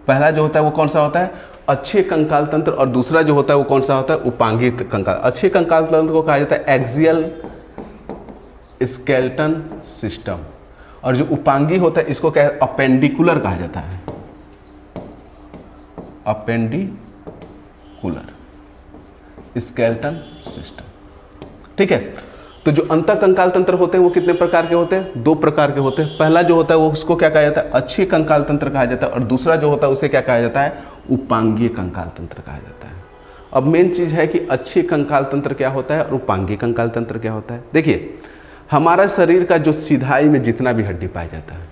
पहला जो होता है वो कौन सा होता है, अक्षीय कंकाल तंत्र, और दूसरा जो होता है वो कौन सा होता है, उपांगीय कंकाल। अक्षीय कंकाल तंत्र को कहा जाता है एक्सियल स्केलेटन सिस्टम, और जो उपांगीय होता है इसको क्या, अपेंडिकुलर कहा जाता है, अपेंडिकुलर स्केलेटन सिस्टम, ठीक है। तो जो अंतः कंकाल तंत्र होते हैं वो कितने प्रकार के होते हैं, 2 प्रकार के होते हैं। पहला जो होता है वो उसको क्या कहा जाता है, अक्षीय कंकाल तंत्र कहा जाता है, और दूसरा जो होता है उसे क्या कहा जाता है, उपांगीय कंकाल तंत्र कहा जाता है। अब मेन चीज है कि अक्षीय कंकाल तंत्र क्या होता है और उपांगीय कंकाल तंत्र क्या होता है। देखिए हमारा शरीर का जो सीधाई में जितना भी हड्डी पाया जाता है,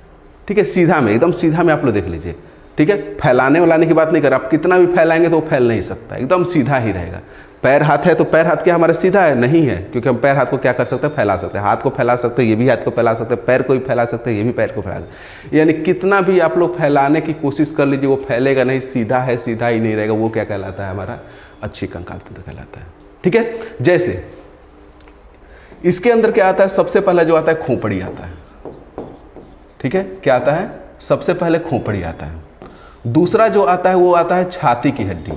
ठीक है, सीधा में, एकदम सीधा में आप लोग देख लीजिए, ठीक है, फैलाने वालाने की बात नहीं कर रहा, आप कितना भी फैलाएंगे तो वो फैल नहीं सकता, एकदम सीधा ही रहेगा। पैर हाथ है तो पैर हाथ क्या हमारा सीधा है? नहीं है, क्योंकि हम पैर हाथ को क्या कर सकते हैं? फैला सकते हैं। हाथ को फैला सकते हैं, ये भी हाथ को फैला सकते हैं, पैर को भी फैला सकते हैं, ये भी पैर को फैला सकते हैं। यानी कितना भी आप लोग फैलाने की कोशिश कर लीजिए वो फैलेगा नहीं, सीधा है, सीधा ही नहीं रहेगा। वो क्या कहलाता है? हमारा अच्छी कंकाल तंत्र कहलाता है। ठीक है, जैसे इसके अंदर क्या आता है? सबसे पहला जो आता है खोपड़ी आता है। ठीक है, क्या आता है? सबसे पहले खोपड़ी आता है। दूसरा जो आता है वो आता है छाती की हड्डी,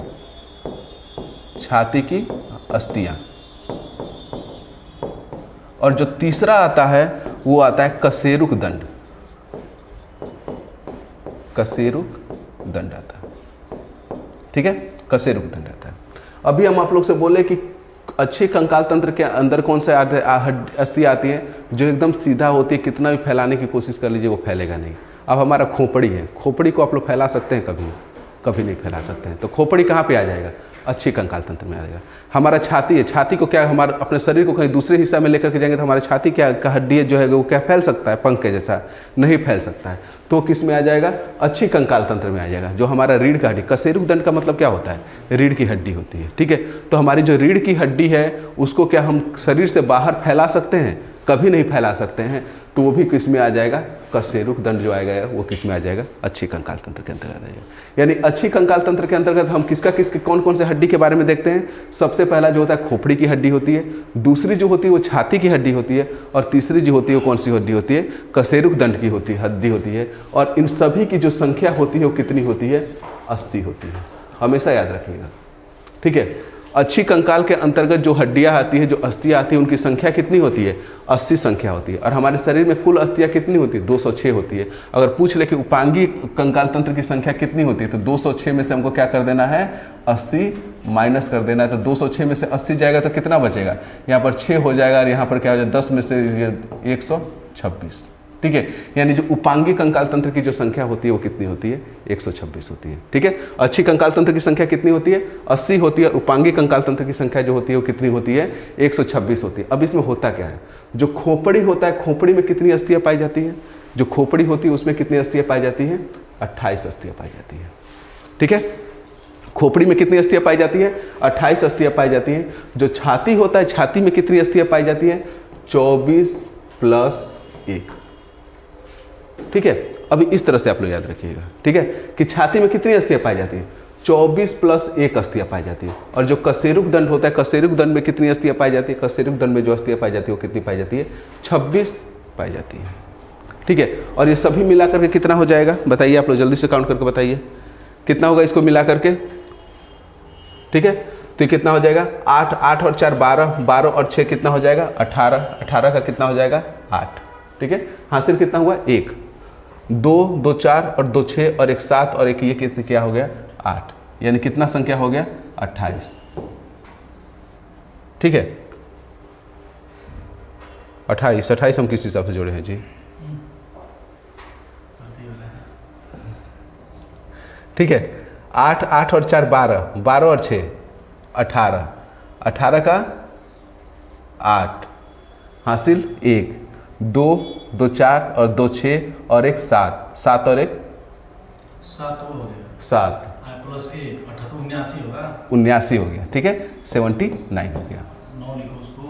छाती की अस्थियां। और जो तीसरा आता है वो आता है कशेरुक दंड, कशेरुक दंड आता है। ठीक है, कशेरुक दंड आता है। अभी हम आप लोग से बोले कि अच्छे कंकाल तंत्र के अंदर कौन से अस्थि आती है? जो एकदम सीधा होती है, कितना भी फैलाने की कोशिश कर लीजिए वो फैलेगा नहीं। अब हमारा खोपड़ी है, खोपड़ी को आप लोग फैला सकते हैं? कभी कभी नहीं फैला सकते हैं। तो खोपड़ी कहाँ पे आ जाएगा? अच्छी कंकाल तंत्र में आ जाएगा। हमारा छाती है, छाती को क्या हमारे अपने शरीर को कहीं दूसरे हिस्सा में लेकर के जाएंगे तो हमारे छाती क्या का हड्डी जो है वो क्या फैल सकता है? पंख के जैसा नहीं फैल सकता है। तो किस में आ जाएगा? अच्छी कंकाल तंत्र में आ जाएगा। जो हमारा रीढ़ का हड्डी, कशेरुक दंड का मतलब क्या होता है? रीढ़ की हड्डी होती है। ठीक है, तो हमारी जो रीढ़ की हड्डी है उसको क्या हम शरीर से बाहर फैला सकते हैं? कभी नहीं फैला सकते हैं। तो वो भी किस में आ जाएगा? कशेरुक दंड जो आएगा वो किस में आ जाएगा? अच्छी कंकाल तंत्र के अंतर्गत आ जाएगा। यानी अच्छी कंकाल तंत्र के अंतर्गत हम किसके कौन कौन से हड्डी के बारे में देखते हैं? सबसे पहला जो होता है खोपड़ी की हड्डी होती है, दूसरी जो होती है वो छाती की हड्डी होती है, और तीसरी जो होती है वो कौन सी हड्डी होती है? कशेरुक दंड की हड्डी होती है। और इन सभी की जो संख्या होती है वो कितनी होती है? 80 होती है। हमेशा याद रखिएगा। ठीक है, अच्छी कंकाल के अंतर्गत जो हड्डियां आती है, जो अस्थियां आती है, उनकी संख्या कितनी होती है? 80 संख्या होती है। और हमारे शरीर में कुल अस्थियां कितनी होती है? 206 होती है। अगर पूछ ले कि उपांगी कंकाल तंत्र की संख्या कितनी होती है, तो 206 में से हमको क्या कर देना है? 80 माइनस कर देना है। तो 206 में से 80 जाएगा तो कितना बचेगा? यहाँ पर 6 हो जाएगा, और यहाँ पर क्या हो जाएगा? 10 में से 126। ठीक है, यानी जो उपांगी कंकाल तंत्र की जो संख्या होती है वो कितनी होती है? 126 होती है। ठीक है, अच्छी कंकाल तंत्र की संख्या कितनी होती है? 80 होती है। उपांगी कंकाल तंत्र की संख्या जो होती है वो कितनी होती है? 126 होती है। अब इसमें होता क्या है? जो खोपड़ी होता है, खोपड़ी में कितनी अस्थियां पाई जाती है? जो खोपड़ी होती है उसमें कितनी अस्थियां पाई जाती है? 28 अस्थियां पाई जाती है। ठीक है, खोपड़ी में कितनी अस्थियां पाई जाती है? 28 अस्थियां पाई जाती है। जो छाती होता है, छाती में कितनी अस्थियां पाई जाती है? 24 + 1। ठीक है, अभी इस तरह से आप लोग याद रखिएगा। ठीक है, कि छाती में कितनी अस्थियां पाई जाती है? 24 + 1 अस्थियां पाई जाती है। और जो कशेरुक दंड होता है, कशेरुक दंड में कितनी अस्थियां पाई जाती है? कशेरुक दंड में जो अस्थियां पाई जाती है वो कितनी पाई जाती है? 26 पाई जाती है। ठीक है, और ये सभी मिला करके कितना हो जाएगा? बताइए आप लोग, जल्दी से काउंट करके बताइए कितना होगा इसको मिला करके। ठीक है, तो ये कितना हो जाएगा? 8, 8 और 4 12, 12 और 6 कितना हो जाएगा? 18, 18 का कितना हो जाएगा? 8। ठीक है, हासिल कितना हुआ? 1, 2, 2 4 और 2 6 और 1 7 और 1 ये कितने क्या हो गया? 8। यानी कितना संख्या हो गया? 28। ठीक है, 28 हम किस हिसाब से जोड़े हैं जी? ठीक है, 8, 8 और 4 12, 12 और 6 18, 18 का 8, हासिल 1, 2, 2 4 और 2 6 और 1 7, 7 और 1 7 हो गया, 7 प्लस 1 18 79 होगा, 79 हो गया। ठीक है, 79 हो गया। 9 लिखो उसको,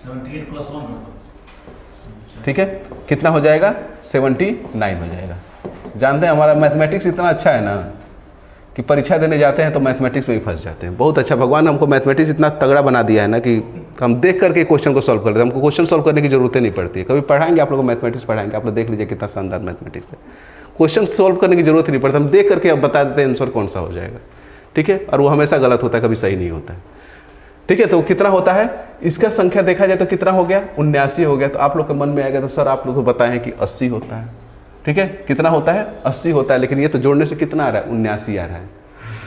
78 + 1 रखो। ठीक है, कितना हो जाएगा? 79 हो जाएगा। जानते हैं हमारा मैथमेटिक्स इतना अच्छा है ना कि परीक्षा देने जाते हैं तो मैथमेटिक्स में भी फंस जाते हैं। बहुत अच्छा, भगवान ने हमको मैथमेटिक्स इतना तगड़ा बना दिया है ना कि हम देख करके क्वेश्चन को सॉल्व करते हैं। हमको क्वेश्चन सॉल्व करने की जरूरत नहीं पड़ती है। कभी पढ़ाएंगे आप लोगों को मैथमेटिक्स पढ़ाएंगे, आप लोग देख लीजिए कितना शानदार मैथमेटिक्स है। क्वेश्चन सॉल्व करने की जरूरत नहीं पड़ती, हम देख करके अब बता देते हैं आंसर कौन सा हो जाएगा। ठीक है, और वो हमेशा गलत होता है, कभी सही नहीं होता है। ठीक है, तो कितना होता है? इसका संख्या देखा जाए तो कितना हो गया? 79 हो गया। तो आप लोग के मन में आएगा तो सर आप लोग तो बताए हैं कि 80 होता है। ठीक है, कितना होता है? 80 होता है, लेकिन ये तो जोड़ने से कितना आ रहा है? 79 आ रहा है।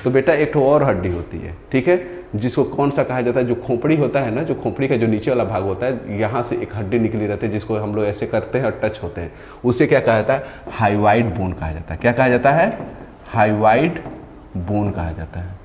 तो बेटा एक ठो और हड्डी होती है। ठीक है, जिसको कौन सा कहा जाता है? जो खोपड़ी होता है ना, जो खोपड़ी का जो नीचे वाला भाग होता है, यहाँ से एक हड्डी निकली रहती है जिसको हम लोग ऐसे करते हैं और टच होते हैं, उसे क्या कहा जाता है? हाइवाइड बोन कहा जाता है। क्या कहा जाता है? हाइवाइड बोन कहा जाता है।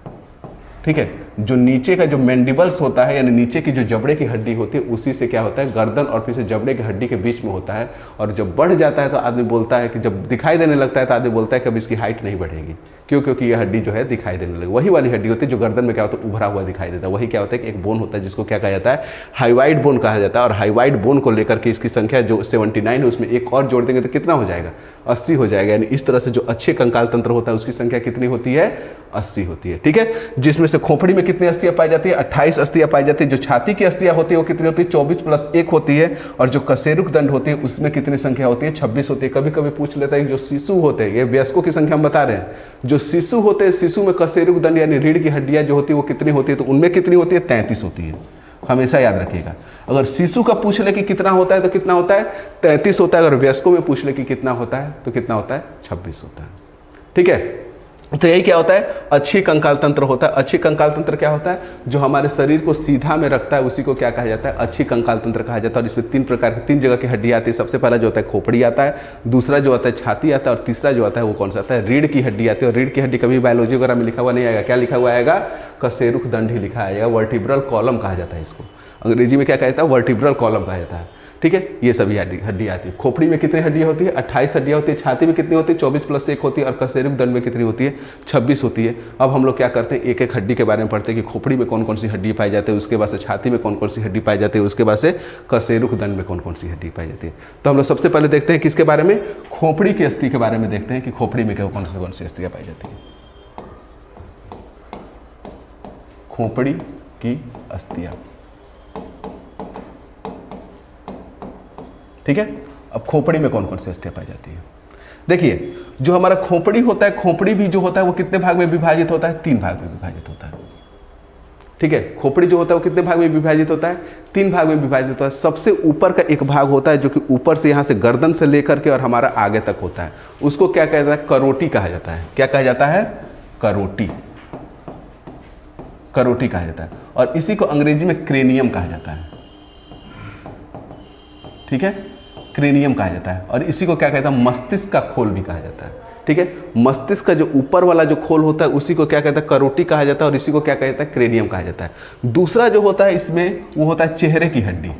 ठीक है। जो नीचे का जो मैंडिबल्स होता है यानी नीचे की जो जबड़े की हड्डी होती है उसी से क्या होता है, गर्दन और फिर से जबड़े की हड्डी के बीच में होता है। और जब बढ़ जाता है तो आदमी बोलता है कि जब दिखाई देने लगता है तो आदमी बोलता है कि अब इसकी हाइट नहीं बढ़ेगी। क्यों? क्योंकि ये हड्डी जो है दिखाई देने लगे। वही वाली हड्डी होती है जो गर्दन में क्या होता है, उभरा हुआ दिखाई देता है। वही क्या होता है कि एक बोन होता है जिसको क्या कहा जाता है, हाइवाइड बोन कहा जाता है। और हाइवाइड बोन को लेकर के इसकी संख्या जो 79 है उसमें एक और जोड़ देंगे तो कितना हो जाएगा, 80 हो जाएगा। यानी इस तरह से जो अच्छे कंकाल तंत्र होता है उसकी संख्या कितनी होती है, 80 होती है। ठीक है। जिसमें से खोपड़ी में कितनी अस्थियां पाई जाती है, 28 अस्थियां पाई जाती है। जो छाती की अस्थियां होती है वो कितनी होती है, 24 + 1 होती है। और जो कशेरुक दंड होती है उसमें कितनी संख्या होती है, 26 होती है। कभी कभी पूछ लेता है जो शिशु होते हैं, ये वयस्कों की संख्या हम बता रहे हैं, जो शिशु होते हैं शिशु में कशेरुक दंड यानी रीढ़ की हड्डियां जो होती है वो कितनी होती है, तो उनमें कितनी होती है, 33 होती है। हमेशा याद रखिएगा। अगर शिशु का पूछ ले कि कितना होता है तो कितना होता है, 33 होता है। अगर वयस्कों में पूछ ले कि कितना होता है तो कितना होता है, 26 होता है। ठीक है। तो यही क्या होता है, अच्छी कंकाल तंत्र होता है। अच्छी कंकाल तंत्र क्या होता है, जो हमारे शरीर को सीधा में रखता है उसी को क्या कहा जाता है, अच्छी कंकाल तंत्र कहा जाता है। और इसमें 3 प्रकार की 3 जगह की हड्डी आती है। सबसे पहला जो होता है खोपड़ी आता है, दूसरा जो आता है छाती आता है, और तीसरा जो आता है वो कौन सा आता है, रीढ़ की हड्डी आती है। और रीढ़ की हड्डी कभी बायोलॉजी वगैरह में लिखा हुआ नहीं आएगा। क्या लिखा हुआ आएगा, कशेरुक दंड ही लिखा आएगा। वर्टिब्रल कॉलम कहा जाता है इसको, अंग्रेजी में क्या कहा जाता है, वर्टिब्रल कॉलम कहा जाता है। ठीक है। ये सभी हड्डी आती है। खोपड़ी में कितनी हड्डियां होती है, 28 हड्डियां होती है। छाती में कितनी होती है, 24 + 1 होती है। और कशेरुक दंड में कितनी होती है, 26 होती है। अब हम लोग क्या करते हैं, एक एक हड्डी के बारे में पढ़ते हैं कि खोपड़ी में कौन कौन सी हड्डी पाई जाती है, उसके बाद से छाती में कौन कौन सी हड्डी पाई जाती है, उसके बाद से कशेरुक दंड में कौन कौन सी हड्डी पाई जाती है। तो हम लोग सबसे पहले देखते हैं किसके बारे में, खोपड़ी की अस्थि के बारे में देखते हैं कि खोपड़ी में कौन सी अस्थियां पाई जाती है। खोपड़ी की अस्थियां, ठीक है। अब खोपड़ी में कौन कौन सी अस्थियां पाई जाती है, देखिए। जो हमारा खोपड़ी होता है, खोपड़ी भी जो होता है वो कितने भाग में विभाजित होता है, 3 भाग में विभाजित होता है। ठीक है। खोपड़ी जो होता है वो कितने भाग में विभाजित होता है, 3 भाग में विभाजित होता है। सबसे ऊपर का एक भाग होता है जो कि ऊपर से यहाँ से गर्दन से लेकर के और हमारा आगे तक होता है, उसको क्या कहा जाता है, करोटी कहा जाता है। क्या कहा जाता है, करोटी, करोटी कहा जाता है। और इसी को अंग्रेजी में क्रेनियम कहा जाता है। ठीक है। क्रेनियम कहा जाता है। और इसी को क्या कहता है, मस्तिष्क का खोल भी कहा जाता है। ठीक है। मस्तिष्क का जो ऊपर वाला जो खोल होता है उसी को क्या कहता है, करोटी कहा जाता है। और इसी को क्या कहता है, क्रेनियम कहा जाता है। दूसरा जो होता है इसमें वो होता है चेहरे की हड्डी,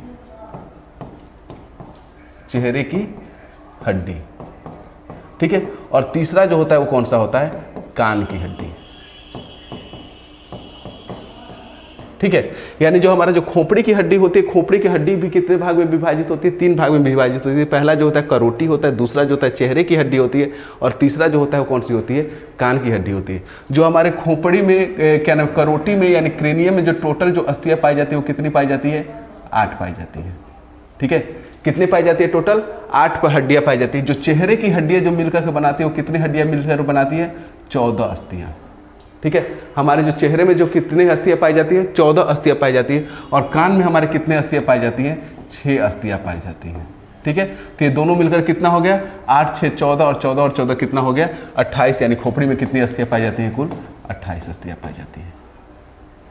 चेहरे की हड्डी। ठीक है। और तीसरा जो होता है वो कौन सा होता है, कान की हड्डी। ठीक है। यानी जो हमारा जो खोपड़ी की हड्डी होती है, खोपड़ी की हड्डी भी कितने भाग में विभाजित होती है, 3 भाग में विभाजित होती है। पहला जो होता है करोटी होता है, दूसरा जो होता है चेहरे की हड्डी होती है, और तीसरा जो होता है वो कौन सी होती है, कान की हड्डी होती है। जो हमारे खोपड़ी में क्या नाम, करोटी में यानी क्रेनियम में जो टोटल जो अस्थियां पाई जाती है वो कितनी पाई जाती है, 8 पाई जाती है। ठीक है। कितनी पाई जाती है, टोटल 8 हड्डियां पाई जाती है। जो चेहरे की हड्डियां जो मिलकर के बनाती है वो कितनी हड्डियां मिलकर बनाती है, 14 अस्थियां। ठीक है। हमारे जो चेहरे में जो कितने अस्थियां पाई जाती है, 14 अस्थियां पाई जाती है। और कान में हमारे कितने अस्थियां पाई जाती हैं, 6 अस्थियां पाई जाती हैं। ठीक है। तो ये दोनों मिलकर कितना हो गया, 8, 6, 14 और 14 और 14 कितना हो गया, 28। यानी खोपड़ी में कितनी अस्थियां पाई जाती हैं, कुल 28 अस्थियां पाई जाती हैं।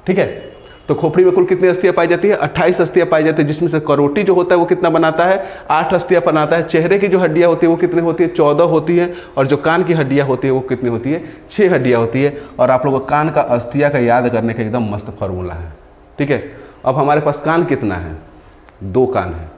ठीक है। तो खोपड़ी में कुल कितनी अस्थियां पाई जाती है, 28 अस्थियां पाई जाती है। जिसमें से करोटी जो होता है वो कितना बनाता है, 8 अस्थियां बनाता है। चेहरे की जो हड्डियां होती है वो कितनी होती है, 14 होती है। और जो कान की हड्डियां होती है वो कितनी होती है, 6 हड्डियां होती है। और आप लोगों को कान का अस्थियां का याद करने का एकदम मस्त फॉर्मूला है। ठीक है। अब हमारे पास कान कितना है, 2 कान है।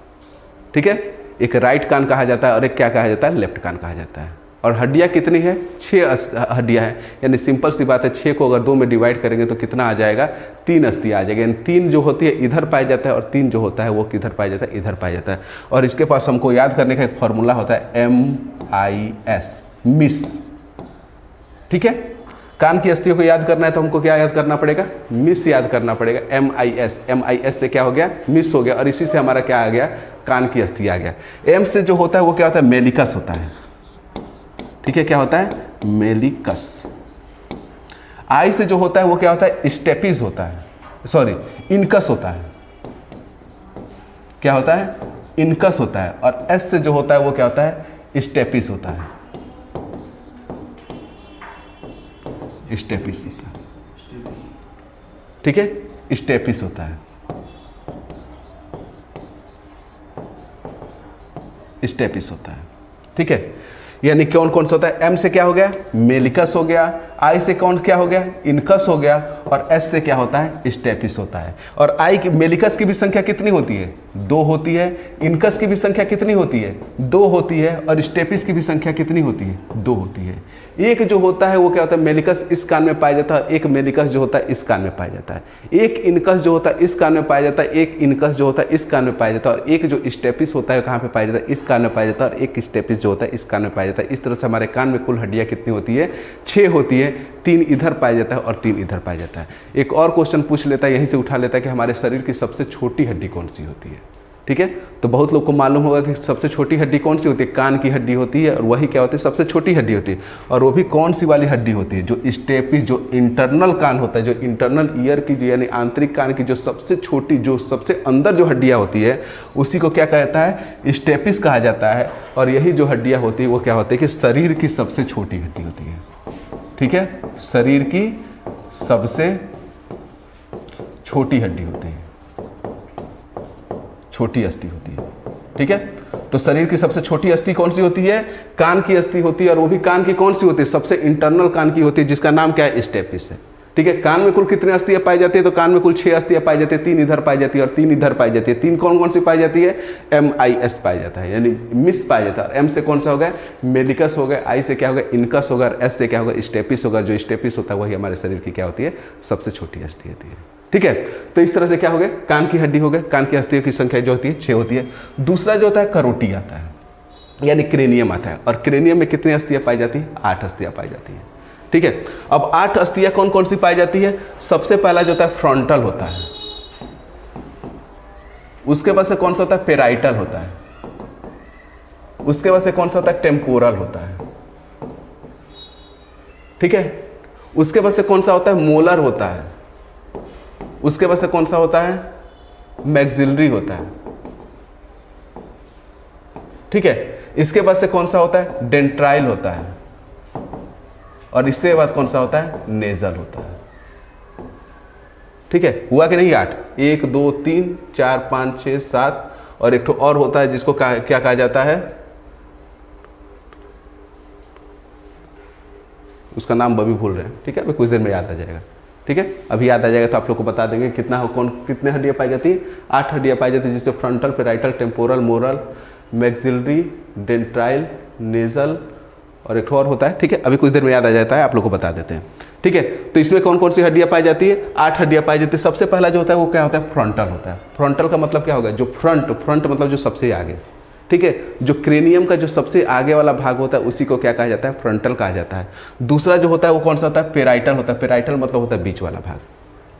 ठीक है। एक राइट कान कहा जाता है और एक क्या कहा जाता है, लेफ्ट कान कहा जाता है। और हड्डियां कितनी है, 6 हड्डियां हैं। यानी सिंपल सी बात है, 6 को अगर 2 में डिवाइड करेंगे तो कितना आ जाएगा, 3 अस्थियां आ जाएगी। यानी 3 जो होती है इधर पाया जाता है और 3 जो होता है वो किधर पाया जाता है, इधर पाया जाता है। और इसके पास हमको याद करने का एक फॉर्मूला होता है MIS, मिस। ठीक है। कान की अस्थियों को याद करना है तो हमको क्या याद करना पड़ेगा, मिस याद करना पड़ेगा। MIS से क्या हो गया, मिस हो गया। और इसी से हमारा क्या आ गया, कान की अस्थि आ गया। M से जो होता है वो क्या होता है, मेलिकस होता है। ठीक है। क्या होता है, मेलिकस। I से जो होता है वो क्या होता है, स्टेपिस होता है, सॉरी इनकस होता है। क्या होता है, इनकस होता है। और S से जो होता है वो क्या होता है, स्टेपिस होता है। स्टेपिस होता है। ठीक है। स्टेपिस होता है, स्टेपिस होता है। ठीक है। यानी कौन कौन सा होता है, M से क्या हो गया, मेलिकस हो गया। आई से कौन क्या हो गया, इनकस हो गया, और एस से क्या होता है, स्टेपिस होता है। और आई की मेलिकस की भी संख्या कितनी होती है, 2 होती है। इनकस की भी संख्या कितनी होती है, 2 होती है। और स्टेपिस की भी संख्या कितनी होती है, 2 होती है। एक जो होता है वो क्या होता है, मेलिकस इस कान में पाया जाता है, एक मेलिकस जो होता है इस कान में पाया जाता है। एक इनकस जो होता है इस कान में पाया जाता है, एक इनकस जो होता है इस कान में पाया जाता है, और एक जो स्टेपिस होता है कहाँ पे पाया जाता है, इस कान में पाया जाता है, और एक स्टेपिस जो होता है इस कान में पाया जाता है। इस तरह से हमारे कान में कुल हड्डियाँ कितनी होती है, 6 होती है। 3 इधर पाया जाता है और 3 इधर पाया जाता है। एक और क्वेश्चन पूछ लेता है, यहीं से उठा लेता है कि हमारे शरीर की सबसे छोटी हड्डी कौन सी होती है। ठीक है, तो बहुत लोग को मालूम होगा कि सबसे छोटी हड्डी कौन सी होती है, कान की हड्डी होती है, और वही क्या होती है, सबसे छोटी हड्डी होती है। और वो भी कौन सी वाली हड्डी होती है, जो स्टेपिस, जो इंटरनल कान होता है, जो इंटरनल ईयर की, जो यानी आंतरिक कान की जो सबसे छोटी, जो सबसे अंदर जो हड्डियाँ होती है, उसी को क्या कहता है, स्टेपिस कहा जाता है। और यही जो हड्डियाँ होती है वो क्या होती है कि शरीर की सबसे छोटी हड्डी होती है। ठीक है, शरीर की सबसे छोटी हड्डी होती है, छोटी अस्थि होती है। ठीक है, तो शरीर की सबसे छोटी अस्थि कौन सी होती है, कान की अस्थि होती है। और वो भी कान की कौन सी होती है, सबसे इंटरनल कान की होती है, जिसका नाम क्या है, स्टेपिस है। ठीक है, कान में कुल कितने अस्थियां पाई जाती है, तो कान में कुल 6 अस्थियां पाई जाती है। 3 इधर पाई जाती है और 3 इधर पाई जाती है। 3 कौन कौन सी पाई जाती है, MIS पाया जाता है, यानी मिस पाया जाता है। M से कौन सा होगा, मेलिकस होगा। I से क्या होगा, इनकस होगा। और S से क्या होगा, स्टेपिस होगा। जो स्टेपिस होता है वही हमारे शरीर की क्या होती है, सबसे छोटी अस्थि होती है। ठीक है, तो इस तरह से क्या हो गया, कान की हड्डी हो गए। कान की अस्थियों की संख्या जो होती है 6 होती है। दूसरा जो होता है करोटी आता है, यानी क्रेनियम आता है। और क्रेनियम में कितनी अस्थियां पाई जाती है, 8 अस्थियां पाई जाती है। ठीक है, अब 8 अस्थियां कौन कौन सी पाई जाती है, सबसे पहला जो होता है फ्रंटल होता है, उसके बाद से कौन सा होता है, पेराइटल होता है, उसके बाद से कौन सा होता है, टेम्पोरल होता है। ठीक है, उसके बाद से कौन सा होता है, मोलर होता है, उसके बाद से कौन सा होता है, मैक्सिलरी होता है। ठीक है, इसके बाद से कौन सा होता है, डेंट्राइल होता है, और इसके बाद कौन सा होता है, नेजल होता है। ठीक है, हुआ कि नहीं 8, 1 2 3 4 5 6 7, और एक और होता है जिसको क्या कहा जाता है, उसका नाम अभी भूल रहे हैं। ठीक है, अभी कुछ देर में याद आ जाएगा। ठीक है, अभी याद आ जाएगा तो आप लोग को बता देंगे कितना हो, कौन कितने हड्डियां पाई जाती है, 8 हड्डियां पाई जाती है, जिससे फ्रंटल, पेराइटल, टेम्पोरल, मोरल, मैक्सिलरी, डेंट्राइल, नेजल, और एक और होता है। ठीक है, अभी कुछ देर में याद आ जाता है, आप लोग को बता देते हैं। ठीक है, तो इसमें कौन कौन सी हड्डियां पाई जाती है, 8 हड्डियां पाई जाती है। सबसे पहला जो होता है वो क्या होता है, फ्रंटल होता है। फ्रंटल का मतलब क्या होगा, जो फ्रंट मतलब जो सबसे आगे। ठीक है, जो क्रेनियम का जो सबसे आगे वाला भाग होता है उसी को क्या कहा जाता है, फ्रंटल कहा जाता है। दूसरा जो होता है वो कौन सा होता है, पेराइटल होता है। पेराइटल मतलब होता है बीच वाला भाग।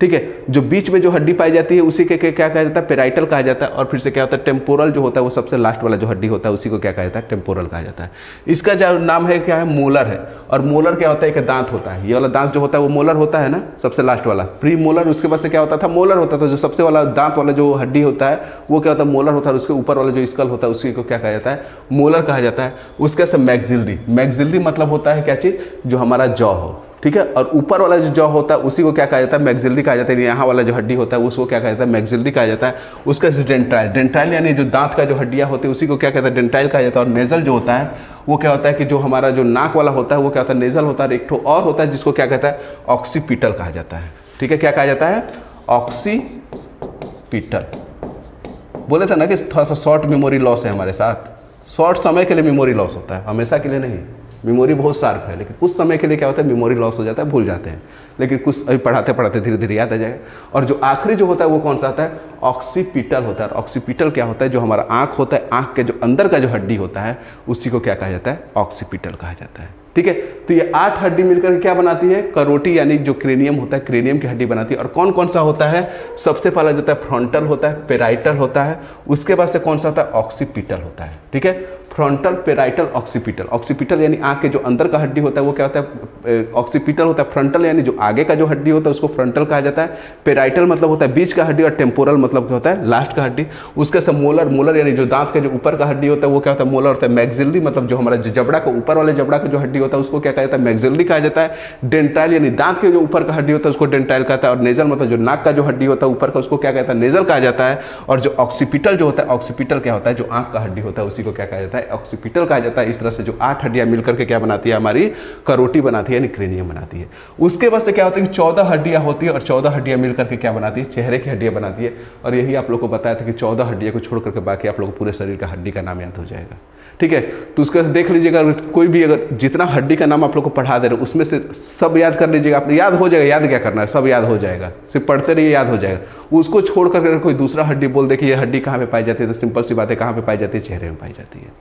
ठीक है, जो बीच में जो हड्डी पाई जाती है उसी के क्या कहा जाता है, पेराइटल कहा जाता है। और फिर से क्या होता है, टेम्पोरल जो होता है वो सबसे लास्ट वाला जो हड्डी होता है उसी को क्या कहा जाता है, टेम्पोरल कहा जाता है। इसका जो नाम है क्या है, मोलर है। और मोलर क्या होता है, एक दांत होता है, ये वाला दांत जो होता है वो मोलर होता है ना, सबसे लास्ट वाला प्री मोलर। उसके बाद से क्या होता था, मोलर होता था। जो सबसे वाला दांत वाला जो हड्डी होता है वो क्या होता है, मोलर होता है। उसके ऊपर वाला जो स्कल होता है उसी को क्या कहा जाता है, मोलर कहा जाता है। उसके से मैक्सिलरी, मैक्सिलरी मतलब होता है क्या चीज़, जो हमारा जॉ हो। ठीक है, और ऊपर वाला जो जॉ होता है उसी को क्या कहा जाता है, मैक्सिलरी कहा जाता है। यहाँ वाला जो हड्डी होता है उसको क्या कहा जाता है, मैक्सिलरी कहा जाता है। उसका डेंट्राइल, डेंट्राइल यानी जो दांत का जो हड्डियाँ होती है उसी को क्या कहता है, डेंट्राइल कहा जाता है। और नेजल जो होता है वो क्या होता है कि जो हमारा जो नाक वाला होता है वो क्या होता है, नेजल होता है। एक ठो और होता है जिसको क्या कहता है, ऑक्सीपिटल कहा जाता है। ठीक है, क्या कहा जाता है, ऑक्सीपिटल। बोले थे ना कि थोड़ा सा शॉर्ट मेमोरी लॉस है हमारे साथ, शॉर्ट समय के लिए मेमोरी लॉस होता है, हमेशा के लिए नहीं। मेमोरी बहुत शार्प है, लेकिन कुछ समय के लिए क्या होता है, मेमोरी लॉस हो जाता है, भूल जाते हैं। लेकिन कुछ अभी पढ़ाते पढ़ाते धीरे धीरे याद आ जाएगा। और जो आखिरी जो होता है वो कौन सा आता है, ऑक्सीपिटल होता है। ऑक्सीपिटल क्या होता है, जो हमारा आँख होता है, आँख के जो अंदर का जो हड्डी होता है उसी को क्या कहा जाता है, ऑक्सीपिटल कहा जाता है। ठीक है, तो ये 8 हड्डी मिलकर क्या बनाती है, करोटी, यानी जो क्रेनियम होता है, क्रेनियम की हड्डी बनाती है। और कौन कौन सा होता है, सबसे पहला जो होता है फ्रंटल होता है, पेराइटल होता है। उसके बाद से कौन सा होता है, ऑक्सीपिटल होता है। ठीक है, फ्रंटल, पेराइटल, ऑक्सीपिटल। ऑक्सीपिटल यानी आंख के जो अंदर का हड्डी होता है वो क्या होता है, ऑक्सीपिटल होता है। फ्रंटल यानी जो आगे का जो हड्डी होता है उसको फ्रंटल कहा जाता है। पेराइटल मतलब होता है बीच का हड्डी, और टेम्पोरल मतलब क्या होता है, लास्ट का हड्डी। उसके साथ मोलर, मोलर यानी जो दांत का जो ऊपर का हड्डी होता है वो क्या होता है, मोलर होता है। मैक्सिलरी मतलब जो हमारा जो जबड़ा का ऊपर वाले जबड़ा का जो हड्डी होता है उसको क्या कहा जाता है, मैक्सिलरी कहा जाता है। डेंट्राइल यानी दांत के जो ऊपर का हड्डी होता है उसको डेंट्राइल कहता है। और नेजल मतलब जो नाक का जो हड्डी होता है ऊपर का उसको क्या कहता है, नेजल कहा जाता है। और जो ऑक्सीपिटल जो होता है, ऑक्सीपिटल क्या होता है, जो आंख का हड्डी होता है उसी को क्या कहा जाता है, ऑक्सीपिटल कहा जाता है। इस तरह से जो 8 हड्डियां मिलकर के क्या बनाती है, हमारी करोटी बनाती है, यानी क्रेनियम बनाती है। उसके बाद से क्या होता है कि 14 हड्डियां होती है और 14 हड्डियां मिलकर के क्या बनाती है, चेहरे की हड्डियां बनाती है। और यही आप लोग को बताया था कि 14 हड्डियों को छोड़ करके बाकी आप लोग को पूरे शरीर का हड्डी का नाम याद हो जाएगा। ठीक है, तो उसका देख लीजिएगा, कोई भी अगर जितना हड्डी का नाम आप लोग को पढ़ा दे रहे हो उसमें से सब याद कर लीजिएगा। आप याद हो जाएगा, याद क्या करना है, सब याद हो जाएगा, सिर्फ पढ़ते रहिए, याद हो जाएगा। उसको छोड़ कर कोई दूसरा हड्डी बोल दे कि ये हड्डी कहाँ पे पाई जाती है, तो सिंपल सी बात है, कहाँ पे पाई जाती है, चेहरे में पाई जाती है।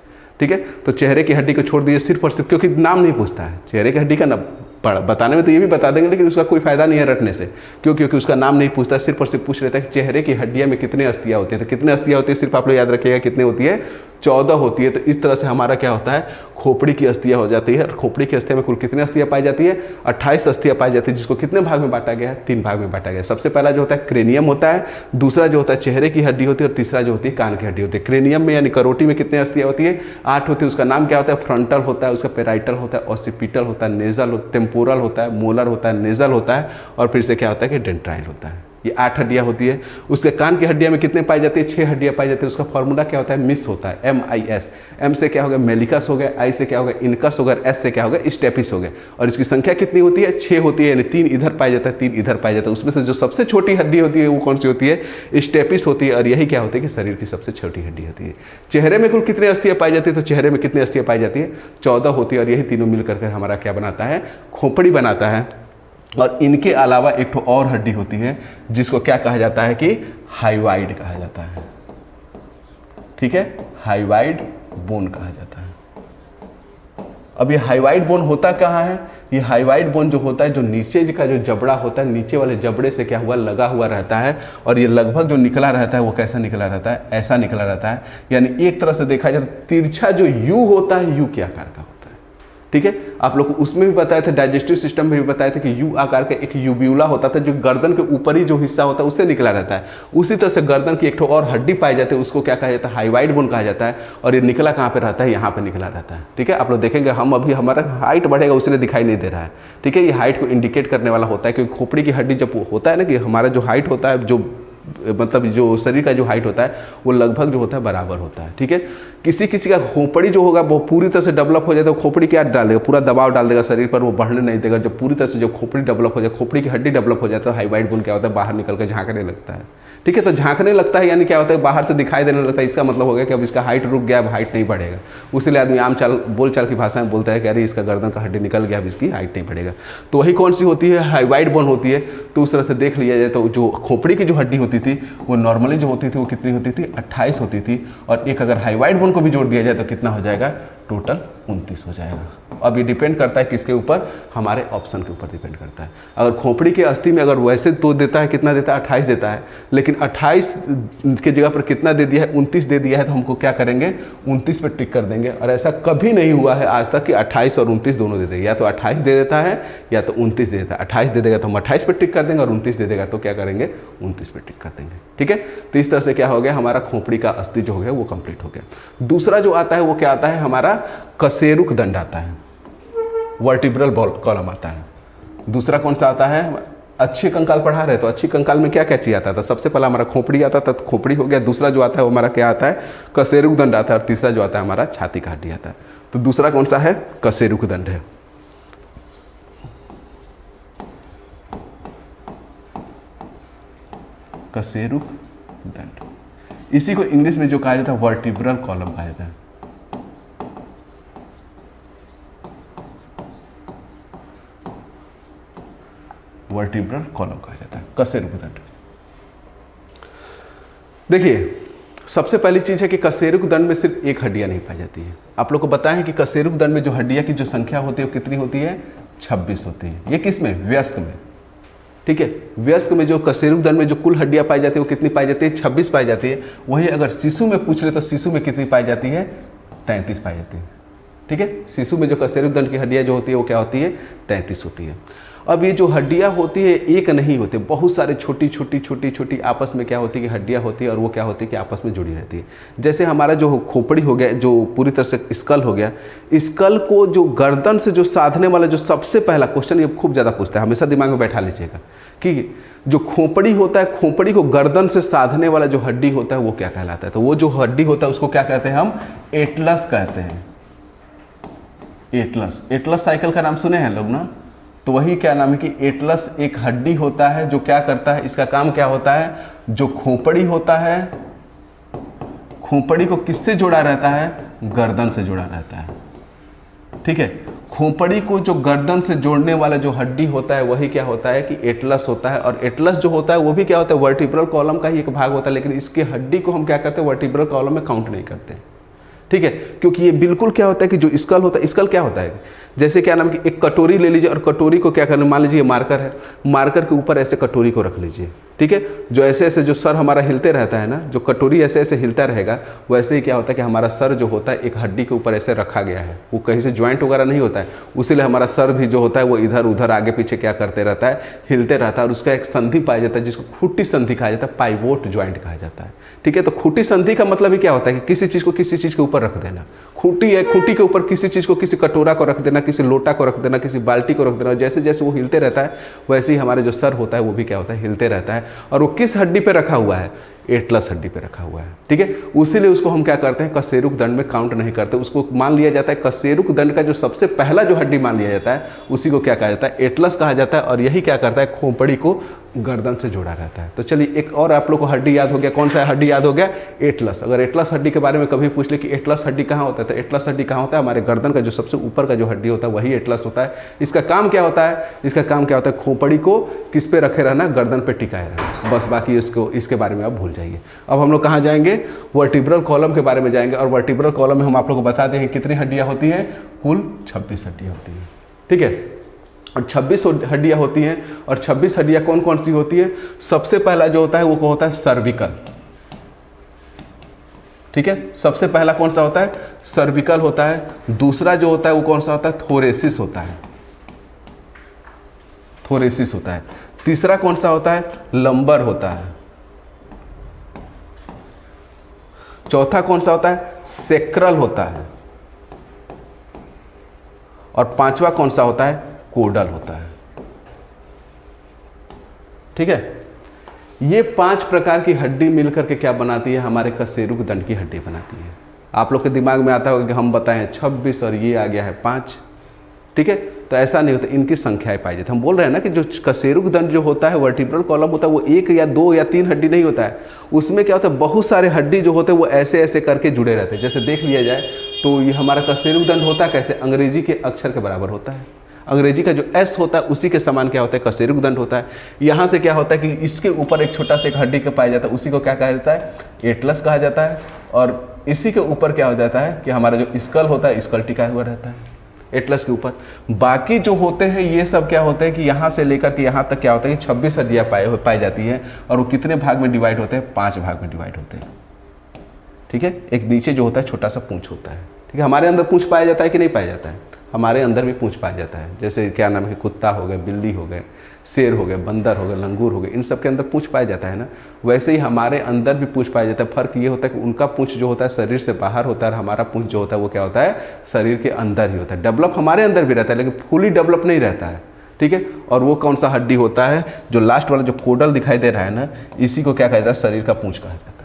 ठीक है, तो चेहरे की हड्डी को छोड़ दीजिए सिर्फ और सिर्फ, क्योंकि नाम नहीं पूछता है चेहरे की हड्डी का नाम बताने में तो ये भी बता देंगे, लेकिन उसका कोई फायदा नहीं है रटने से, क्योंकि उसका नाम नहीं पूछता, सिर्फ और सिर्फ पूछ लेता है कि चेहरे की हड्डियां में कितने अस्थियां होती है। तो कितने अस्थियां होती है सिर्फ आप लोग याद रखिएगा, कितने होती है, 14 होती है। तो इस तरह से हमारा क्या होता है, खोपड़ी की अस्थियां हो जाती है। और खोपड़ी की अस्थियां में कुल कितने अस्थियां पाई जाती है, 28 अस्थियां पाई जाती है, जिसको कितने भाग में बांटा गया है, 3 भाग में बांटा गया है। सबसे पहला जो होता है क्रेनियम होता है, दूसरा जो होता है चेहरे की हड्डी होती है, और तीसरा जो होती है कान की हड्डी होती है। क्रेनियम में यानी करोटी में कितने अस्थियां होती है, 8 होती है। उसका नाम क्या होता है, फ्रंटल होता है, उसका पेराइटल होता है, ऑसिपिटल होता है, नेजल, टेम्पोरल होता है, मोलर होता है, नेजल होता है, और फिर से क्या होता है कि डेंट्राइल होता है। ये 8 हड्डियां होती है। उसके कान की हड्डियां में कितने पाई जाती है, 6 हड्डियां पाई जाती है। उसका फॉर्मूला क्या होता है, मिस होता है, MIS। M से क्या होगा, मेलिकस हो गया, I से क्या होगा, इनकस होगा, S से क्या होगा, स्टेपिस हो गया। और इसकी संख्या कितनी होती है, 6 होती है, यानी 3 इधर पाया जाता है, 3 इधर पाया जाता है। उसमें से जो सबसे छोटी हड्डी होती है वो कौन सी होती है, स्टेपिस होती है। और यही क्या होती है कि शरीर की सबसे छोटी हड्डी होती है। चेहरे में कुल कितने अस्थियां पाई जाती है, तो चेहरे में कितनी अस्थियां पाई जाती है, 14 होती है। और यही तीनों मिलकर हमारा क्या बनाता है, खोपड़ी बनाता है। और इनके अलावा एक तो और हड्डी होती है जिसको क्या कहा जाता है कि हाइवाइड कहा जाता है। ठीक है, हाइवाइड बोन कहा जाता है। अब ये हाइवाइड बोन होता कहाँ है, ये हाइवाइड बोन जो होता है, जो नीचे का जो जबड़ा होता है, नीचे वाले जबड़े से क्या हुआ, लगा हुआ रहता है। और ये लगभग जो निकला रहता है वो कैसा निकला रहता है, ऐसा निकला रहता है। यानी एक तरह से देखा जाए तो तिरछा जो यू होता है, यू के आकार का होता है। ठीक है, आप लोग को उसमें भी बताया था, डाइजेस्टिव सिस्टम में भी बताया था कि यू आकार का एक यूब्यूला होता था, जो गर्दन के ऊपरी जो हिस्सा होता है उससे निकला रहता है। उसी तरह से गर्दन की एक और हड्डी पाई जाती है, उसको क्या कहा जाता है, हाइवाइड बोन कहा जाता है। और ये निकला कहाँ पे रहता है, यहाँ पे निकला रहता है। ठीक है, आप लोग देखेंगे, हम अभी हमारा हाइट बढ़ेगा उसने दिखाई नहीं दे रहा है। ठीक है, ये हाइट को इंडिकेट करने वाला होता है, क्योंकि खोपड़ी की हड्डी जब होता है ना, कि हमारा जो हाइट होता है, जो मतलब जो शरीर का जो हाइट होता है वो लगभग जो होता है बराबर होता है। ठीक है, किसी किसी का खोपड़ी जो होगा वो पूरी तरह से डेवलप हो जाए तो खोपड़ी क्या डाल देगा, पूरा दबाव डाल देगा शरीर पर, वो बढ़ने नहीं देगा। जब पूरी तरह से जो खोपड़ी डेवलप हो जाए, खोपड़ी की हड्डी डेवलप हो जाता है, हाइवाइड बोन क्या होता है, बाहर निकल कर झांकने लगता है। ठीक है, तो झांकने लगता है यानी क्या होता है, बाहर से दिखाई देने लगता है। इसका मतलब हो गया कि अब इसका हाइट रुक गया, अब हाइट नहीं बढ़ेगा। उसीलिए आदमी आम बोल चाल की भाषा में बोलता है कि अरे इसका गर्दन का हड्डी निकल गया, अब इसकी हाइट नहीं बढ़ेगा। तो वही कौन सी होती है, हाइवाइड बोन होती है। तो उस तरह से देख लिया जाए तो जो खोपड़ी की जो हड्डी होती थी वो नॉर्मली जो होती थी वो कितनी होती थी, 28 होती थी। और एक अगर हाइवाइड बोन को भी जोड़ दिया जाए तो कितना हो जाएगा, टोटल 29 हो जाएगा। अब ये डिपेंड करता है किसके ऊपर, हमारे ऑप्शन के ऊपर डिपेंड करता है। अगर खोपड़ी के अस्थि में अगर वैसे तो देता है, कितना देता है, 28 देता है, लेकिन 28 की जगह पर कितना दे दिया है, 29 दे दिया है, तो हमको क्या करेंगे, 29 पर टिक कर देंगे। और ऐसा कभी नहीं हुआ है आज तक कि 28 और 29 दोनों दे देंगे, या तो 28 दे देता है या तो 29 दे देता है। 28 दे देगा तो हम 28 पर टिक कर देंगे, और 29 दे देगा तो क्या करेंगे, 29 पर टिक कर देंगे। ठीक है, तो इस तरह से क्या हो गया, हमारा खोपड़ी का अस्थि जो हो गया वो कंप्लीट हो गया। दूसरा जो आता है वो क्या आता है, हमारा कशेरुक दंड आता है, वर्टिब्रल कॉलम आता है। दूसरा कौन सा आता है, अच्छे कंकाल पढ़ा रहे तो अच्छी कंकाल में क्या क्या चीज आता था, सबसे पहला हमारा खोपड़ी आता था, तो खोपड़ी हो गया। दूसरा जो आता है वो हमारा क्या आता है, कशेरुक दंड आता है। और तीसरा जो आता है हमारा छाती का हड्डी आता है। तो दूसरा कौन सा है, कशेरुक दंड है। कशेरुक दंड, इसी को इंग्लिश में जो कहा जाता है वर्टिब्रल कॉलम कहा जाता है। वर्टिब्रल कॉलम कहा जाता है, कशेरुक दंड। देखिए, सबसे पहली चीज है कि कशेरुक दंड में सिर्फ एक हड्डियां नहीं पाई जाती है। आप लोग को बताएं कि कशेरुक दंड में जो हड्डियां की जो संख्या होती है वो कितनी होती है, 26 होती है। ये किस में, वयस्क में। ठीक है, वयस्क में जो कशेरुक दंड में जो कुल हड्डियां पाई जाती है वो कितनी पाई जाती है, 26 पाई जाती है। वहीं अगर शिशु में पूछ ले तो शिशु में कितनी पाई जाती है, 33 पाई जाती है। ठीक है, शिशु में जो कशेरुक दंड की हड्डियां जो होती है वो क्या होती है, 33 होती है। अब ये जो हड्डियाँ होती है एक नहीं होती, बहुत सारे छोटी छोटी छोटी छोटी आपस में क्या होती है कि हड्डियाँ होती है, और वो क्या होती है कि आपस में जुड़ी रहती है। जैसे हमारा जो खोपड़ी हो गया, जो पूरी तरह से स्कल हो गया, स्कल को जो गर्दन से जो साधने वाला जो सबसे पहला क्वेश्चन, ये खूब ज़्यादा पूछता है, हमेशा दिमाग में बैठा लीजिएगा कि जो खोपड़ी होता है, खोपड़ी को गर्दन से साधने वाला जो हड्डी होता है वो क्या कहलाता है। तो वो जो हड्डी होता है उसको क्या कहते हैं हम, एटलस कहते हैं। एटलस, एटलस साइकिल का नाम सुने हैं लोग ना, तो वही क्या नाम है कि एटलस एक हड्डी होता है जो क्या करता है, इसका काम क्या होता है, जो खोपड़ी होता है, खोपड़ी को किससे जोड़ा रहता है, गर्दन से जोड़ा रहता है। ठीक है, खोपड़ी को जो गर्दन से जोड़ने वाला जो हड्डी होता है वही क्या होता है कि एटलस होता है। और एटलस जो होता है वो भी क्या होता है, वर्टिब्रल कॉलम का ही एक भाग होता है, लेकिन इसके हड्डी को हम क्या करते हैं, वर्टिब्रल कॉलम में काउंट नहीं करते। ठीक है, क्योंकि ये बिल्कुल क्या होता है कि जो स्कल होता है, स्कल क्या होता है, जैसे क्या नाम कि एक कटोरी ले लीजिए और कटोरी को क्या करना, मान लीजिए मार्कर है, मार्कर के ऊपर ऐसे कटोरी को रख लीजिए। ठीक है, जो ऐसे ऐसे जो सर हमारा हिलते रहता है ना, जो कटोरी ऐसे ऐसे हिलता रहेगा, वैसे ही क्या होता है कि हमारा सर जो होता है एक हड्डी के ऊपर ऐसे रखा गया है, वो कहीं से ज्वाइंट वगैरह नहीं होता है, उसीलिए हमारा सर भी जो होता है वो इधर उधर आगे पीछे क्या करते रहता है, हिलते रहता है। और उसका एक संधि पाया जाता है जिसको खूंटी संधि कहा जाता है, पाइवोट ज्वाइंट कहा जाता है। ठीक है, तो खूंटी संधि का मतलब ही क्या होता है कि किसी चीज़ को किसी चीज़ के ऊपर रख देना। खूंटी है, खूंटी के ऊपर किसी चीज़ को, किसी कटोरा को रख देना, किसी लोटा को रख देना, किसी बाल्टी को रख देना। जैसे जैसे वो हिलते रहता है वैसे ही हमारे जो सर होता है वो भी क्या होता है, हिलते रहता है। और वो किस हड्डी पे रखा हुआ है, एटलस हड्डी पे रखा हुआ है। ठीक है, उसीलिए उसको हम क्या करते हैं, कशेरुक दंड में काउंट नहीं करते, उसको मान लिया जाता है कशेरुक दंड का जो सबसे पहला जो हड्डी मान लिया जाता है उसी को क्या कहा जाता है, एटलस कहा जाता है। और यही क्या करता है, खोपड़ी को गर्दन से जोड़ा रहता है। तो चलिए एक और आप लोग को हड्डी याद हो गया, कौन सा हड्डी याद हो गया, एटलस। अगर एटलस हड्डी के बारे में कभी पूछ ले कि एटलस हड्डी कहाँ होता है, तो एटलस हड्डी कहाँ होता है, हमारे गर्दन का जो सबसे ऊपर का जो हड्डी होता है वही एटलस होता है। इसका काम क्या होता है, इसका काम क्या होता है, खोपड़ी को किस पे रखे रहना, गर्दन पे टिकाए रहना, बस। बाकी इसको, इसके बारे में आप भूल जाइए। अब हम लोग कहाँ जाएंगे, वर्टिब्रल कॉलम के बारे में जाएंगे। और वर्टिब्रल कॉलम में हम आप लोग को बता दें कितनी हड्डियाँ होती हैं, कुल 26 हड्डियाँ होती हैं। ठीक है, और 26 हड्डियाँ होती हैं। और 26 हड्डियाँ कौन कौन सी होती है, सबसे पहला जो होता है वो होता है सर्विकल। ठीक है, सबसे पहला कौन सा होता है, सर्विकल होता है। दूसरा जो होता है वो कौन सा होता है, थोरेसिस होता है, थोरेसिस होता है। तीसरा कौन सा होता है, लंबर होता है। चौथा कौन सा होता है, सेक्रल होता है। और पांचवा कौन सा होता है, कोडल होता है। ठीक है, ये 5 प्रकार की हड्डी मिलकर के क्या बनाती है, हमारे कशेरुक दंड की हड्डी बनाती है। आप लोग के दिमाग में आता होगा कि हम बताएं 26 और ये आ गया है 5। ठीक है, तो ऐसा नहीं होता, इनकी संख्याएं पाई जाती है। हम बोल रहे हैं ना कि जो कशेरुक दंड जो होता है, वर्टिब्रल कॉलम होता है, वो 1 या 2 या 3 हड्डी नहीं होता है। उसमें क्या होता है, बहुत सारे हड्डी जो होते हैं वो ऐसे ऐसे करके जुड़े रहते हैं। जैसे देख लिया जाए तो ये हमारा कशेरुक दंड होता है कैसे, अंग्रेजी के अक्षर के बराबर होता है। अंग्रेजी का जो एस होता है उसी के समान क्या होता है, कशेरुक दंड होता है। यहाँ से क्या होता है कि इसके ऊपर एक छोटा सा एक हड्डी का पाया जाता है, उसी को क्या कहा जाता है, एटलस कहा जाता है। और इसी के ऊपर क्या हो जाता है कि हमारा जो स्कल होता है, स्कल टिका हुआ रहता है एटलस के ऊपर। बाकी जो होते हैं ये सब क्या होते हैं कि यहाँ से लेकर के यहाँ तक क्या होता है कि 26 हड्डियाँ पाई जाती है। और वो कितने भाग में डिवाइड होते हैं, 5 भाग में डिवाइड होते हैं। ठीक है, एक नीचे जो होता है छोटा सा पूंछ होता है। ठीक है, हमारे अंदर पूंछ पाया जाता है कि नहीं पाया जाता है, हमारे अंदर भी पूंछ पाया जाता है। जैसे क्या नाम है, कुत्ता हो गए, बिल्ली हो गए, शेर हो गए, बंदर हो गए, लंगूर हो गए, इन सब के अंदर पूंछ पाया जाता है ना। वैसे ही हमारे अंदर भी पूंछ पाया जाता है। फर्क ये होता है कि उनका पूंछ जो होता है शरीर से बाहर होता है, और हमारा पूंछ जो होता है वो क्या होता है, शरीर के अंदर ही होता है। डेवलप हमारे अंदर भी रहता है लेकिन फुली डेवलप नहीं रहता है। ठीक है, और वो कौन सा हड्डी होता है, जो लास्ट वाला जो कोडल दिखाई दे रहा है ना, इसी को क्या कहा जाता है, शरीर का पूंछ कहा जाता है।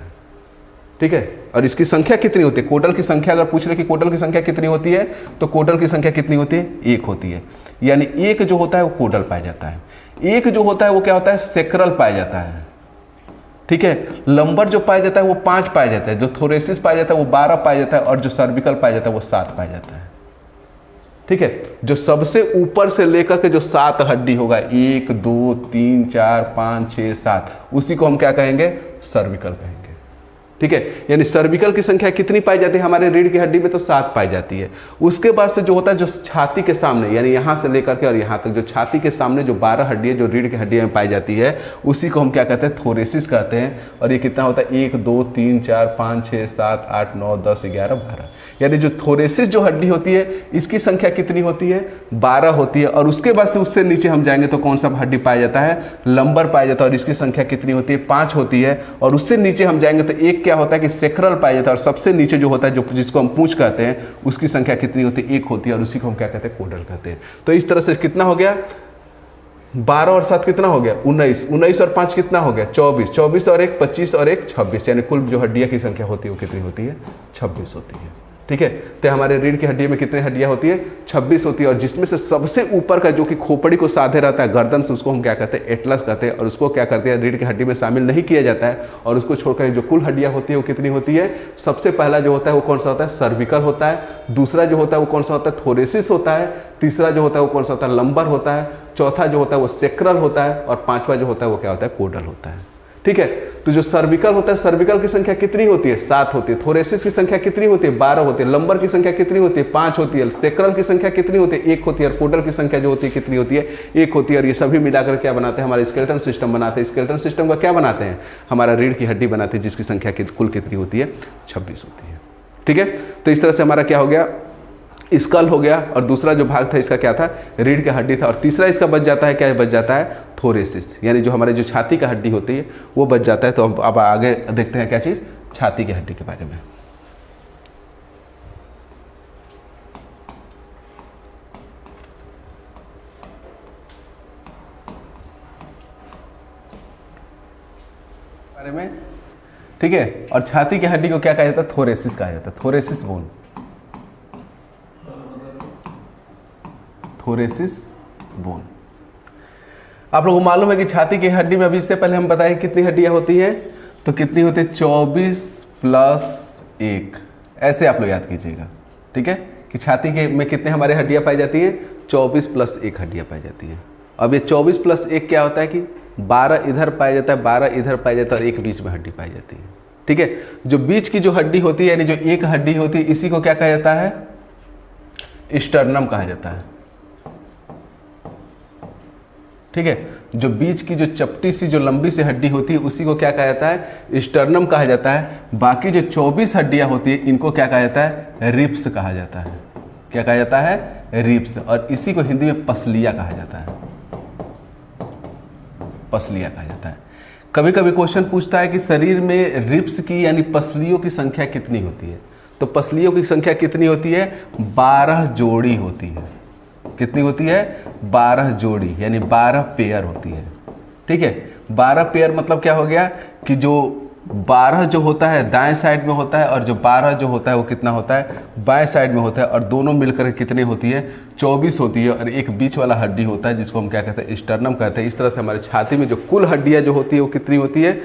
ठीक है, और इसकी संख्या कितनी होती है, कोडल की संख्या अगर पूछ रहे कि कोडल की संख्या कितनी होती है, तो कोडल की संख्या कितनी होती है, 1 होती है। यानी 1 जो होता है वो कोडल पाया जाता है, 1 जो होता है वो क्या होता है, सेक्रल पाया जाता है। ठीक है, लंबर जो पाया जाता है वो 5 पाया जाता है, जो थोरेसिस पाया जाता है वो 12 पाया जाता है, और जो सर्विकल पाया जाता है वो 7 पाया जाता है। ठीक है, जो सबसे ऊपर से लेकर के जो 7 हड्डी होगा, 1 2 3 4 5 6 7, उसी को हम क्या कहेंगे, सर्विकल कहेंगे। ठीक है। यानी सर्विकल की संख्या कितनी पाई जाती है हमारे रीढ़ की हड्डी में, तो 7 पाई जाती है। उसके बाद से जो होता है जो छाती के सामने, यानी यहाँ से लेकर के और यहाँ तक जो छाती के सामने जो 12 हड्डियाँ जो रीढ़ की हड्डी में पाई जाती है, उसी को हम क्या कहते हैं, थोरेसिस कहते हैं। और ये कितना होता है, 1 2 3 4 5 6 7 8 9 10 11 12, यानी जो थोरेसिस जो हड्डी होती है इसकी संख्या कितनी होती है, 12 होती है। और उसके बाद से उससे नीचे हम जाएंगे तो कौन सा हड्डी पाया जाता है, लंबर पाया जाता है, और इसकी संख्या कितनी होती है, 5 होती है। और उससे नीचे हम जाएंगे तो एक क्या होता है कि सेक्रल पाया जाता है, और सबसे नीचे जो होता है जो जिसको हम पूंछ कहते हैं, उसकी संख्या कितनी होती है, 1 होती है, और उसी को हम क्या कहते हैं, कोडल कहते हैं। तो इस तरह से कितना हो गया, 12 और 7 कितना हो गया, 19, 19 और 5 कितना हो गया, 24, 24 और 1 25 और 1 26, यानी कुल जो हड्डियां की संख्या होती है वो कितनी होती है, 26 होती है। ठीक है। तो हमारे रीढ़ की हड्डी में कितनी हड्डियां होती है, 26 होती है। और जिसमें से सबसे ऊपर का जो कि खोपड़ी को साधे रहता है गर्दन से, उसको हम क्या कहते हैं, एटलस कहते हैं। और उसको क्या करते हैं, रीढ़ की हड्डी में शामिल नहीं किया जाता है। और उसको छोड़कर जो कुल हड्डियां होती है वो कितनी होती है, सबसे पहला जो होता है वो कौन सा होता है, सर्विकल होता है। दूसरा जो होता है वो कौन सा होता है, थोरेसिस होता है। तीसरा जो होता है वो कौन सा होता है, लंबर होता है। चौथा जो होता है वो सेक्रल होता है। और पांचवा जो होता है वो क्या होता है, कोडल होता है। ठीक है। तो जो सर्विकल होता है, सर्विकल की संख्या कितनी होती है, 7 होती है। थोरेसिस की संख्या कितनी होती है, 12 होती है। लंबर की संख्या कितनी होती है, 5 होती है। सेक्रल की संख्या कितनी होती है, 1 होती है। और कोडल की संख्या जो होती है कितनी होती है, 1 होती है। और ये सभी मिलाकर क्या बनाते हैं, हमारा स्केलेटन सिस्टम बनाते हैं। स्केलेटन सिस्टम का क्या बनाते हैं, हमारा रीढ़ की हड्डी बनाते हैं, जिसकी संख्या कुल कितनी होती है, 26 होती है। ठीक है। तो इस तरह से हमारा क्या हो गया, स्कल हो गया। और दूसरा जो भाग था इसका क्या था, रीढ़ की हड्डी था। और तीसरा इसका बच जाता है, क्या बच जाता है, थोरेसिस, यानी जो हमारे जो छाती का हड्डी होती है वो बच जाता है। तो अब आगे देखते हैं क्या चीज़, छाती की हड्डी के बारे में। बारे में ठीक है। और छाती की हड्डी को क्या कहा जाता है, थोरेसिस कहा जाता है, थोरेसिस बोन, थोरेसिस बोन। आप लोगों को मालूम है कि छाती की हड्डी में अभी इससे पहले हम बताएं कितनी हड्डियां होती हैं, तो कितनी होती है, 24 + 1, ऐसे आप लोग याद कीजिएगा। ठीक है, कि छाती के में कितने हमारे हड्डियां पाई जाती हैं, 24 + 1 हड्डियां पाई जाती हैं। अब ये 24 + 1 क्या होता है कि 12 इधर पाया जाता है, 12 इधर पाया जाता है, और एक बीच में हड्डी पाई जाती है। ठीक है। जो बीच की जो हड्डी होती है, यानी जो एक हड्डी होती है, इसी को क्या कहा जाता है, स्टर्नम कहा जाता है। ठीक है। जो बीच की जो चपटी सी जो लंबी सी हड्डी होती है उसी को क्या कहा जाता है, स्टर्नम कहा जाता है। बाकी जो 24 हड्डियां होती है इनको क्या कहा जाता है, रिब्स कहा जाता है। क्या कहा जाता है, रिब्स। और इसी को हिंदी में पसलिया कहा जाता है, पसलिया कहा जाता है। कभी कभी क्वेश्चन पूछता है कि शरीर में रिब्स की यानी पसलियों की संख्या कितनी होती है, तो पसलियों की संख्या कितनी होती है, 12 जोड़ी होती है। कितनी होती है, 12 जोड़ी, यानी 12 पेयर होती है। ठीक है। 12 पेयर मतलब क्या हो गया कि जो 12 जो होता है दाएं साइड में होता है, और जो 12 जो होता है वो कितना होता है, बाएं साइड में होता है। और दोनों मिलकर कितनी होती है, 24 होती है। और एक बीच वाला हड्डी होता है जिसको हम क्या कहते हैं, स्टर्नम कहते हैं। इस तरह से हमारे छाती में जो कुल हड्डियां जो होती है वो कितनी होती है,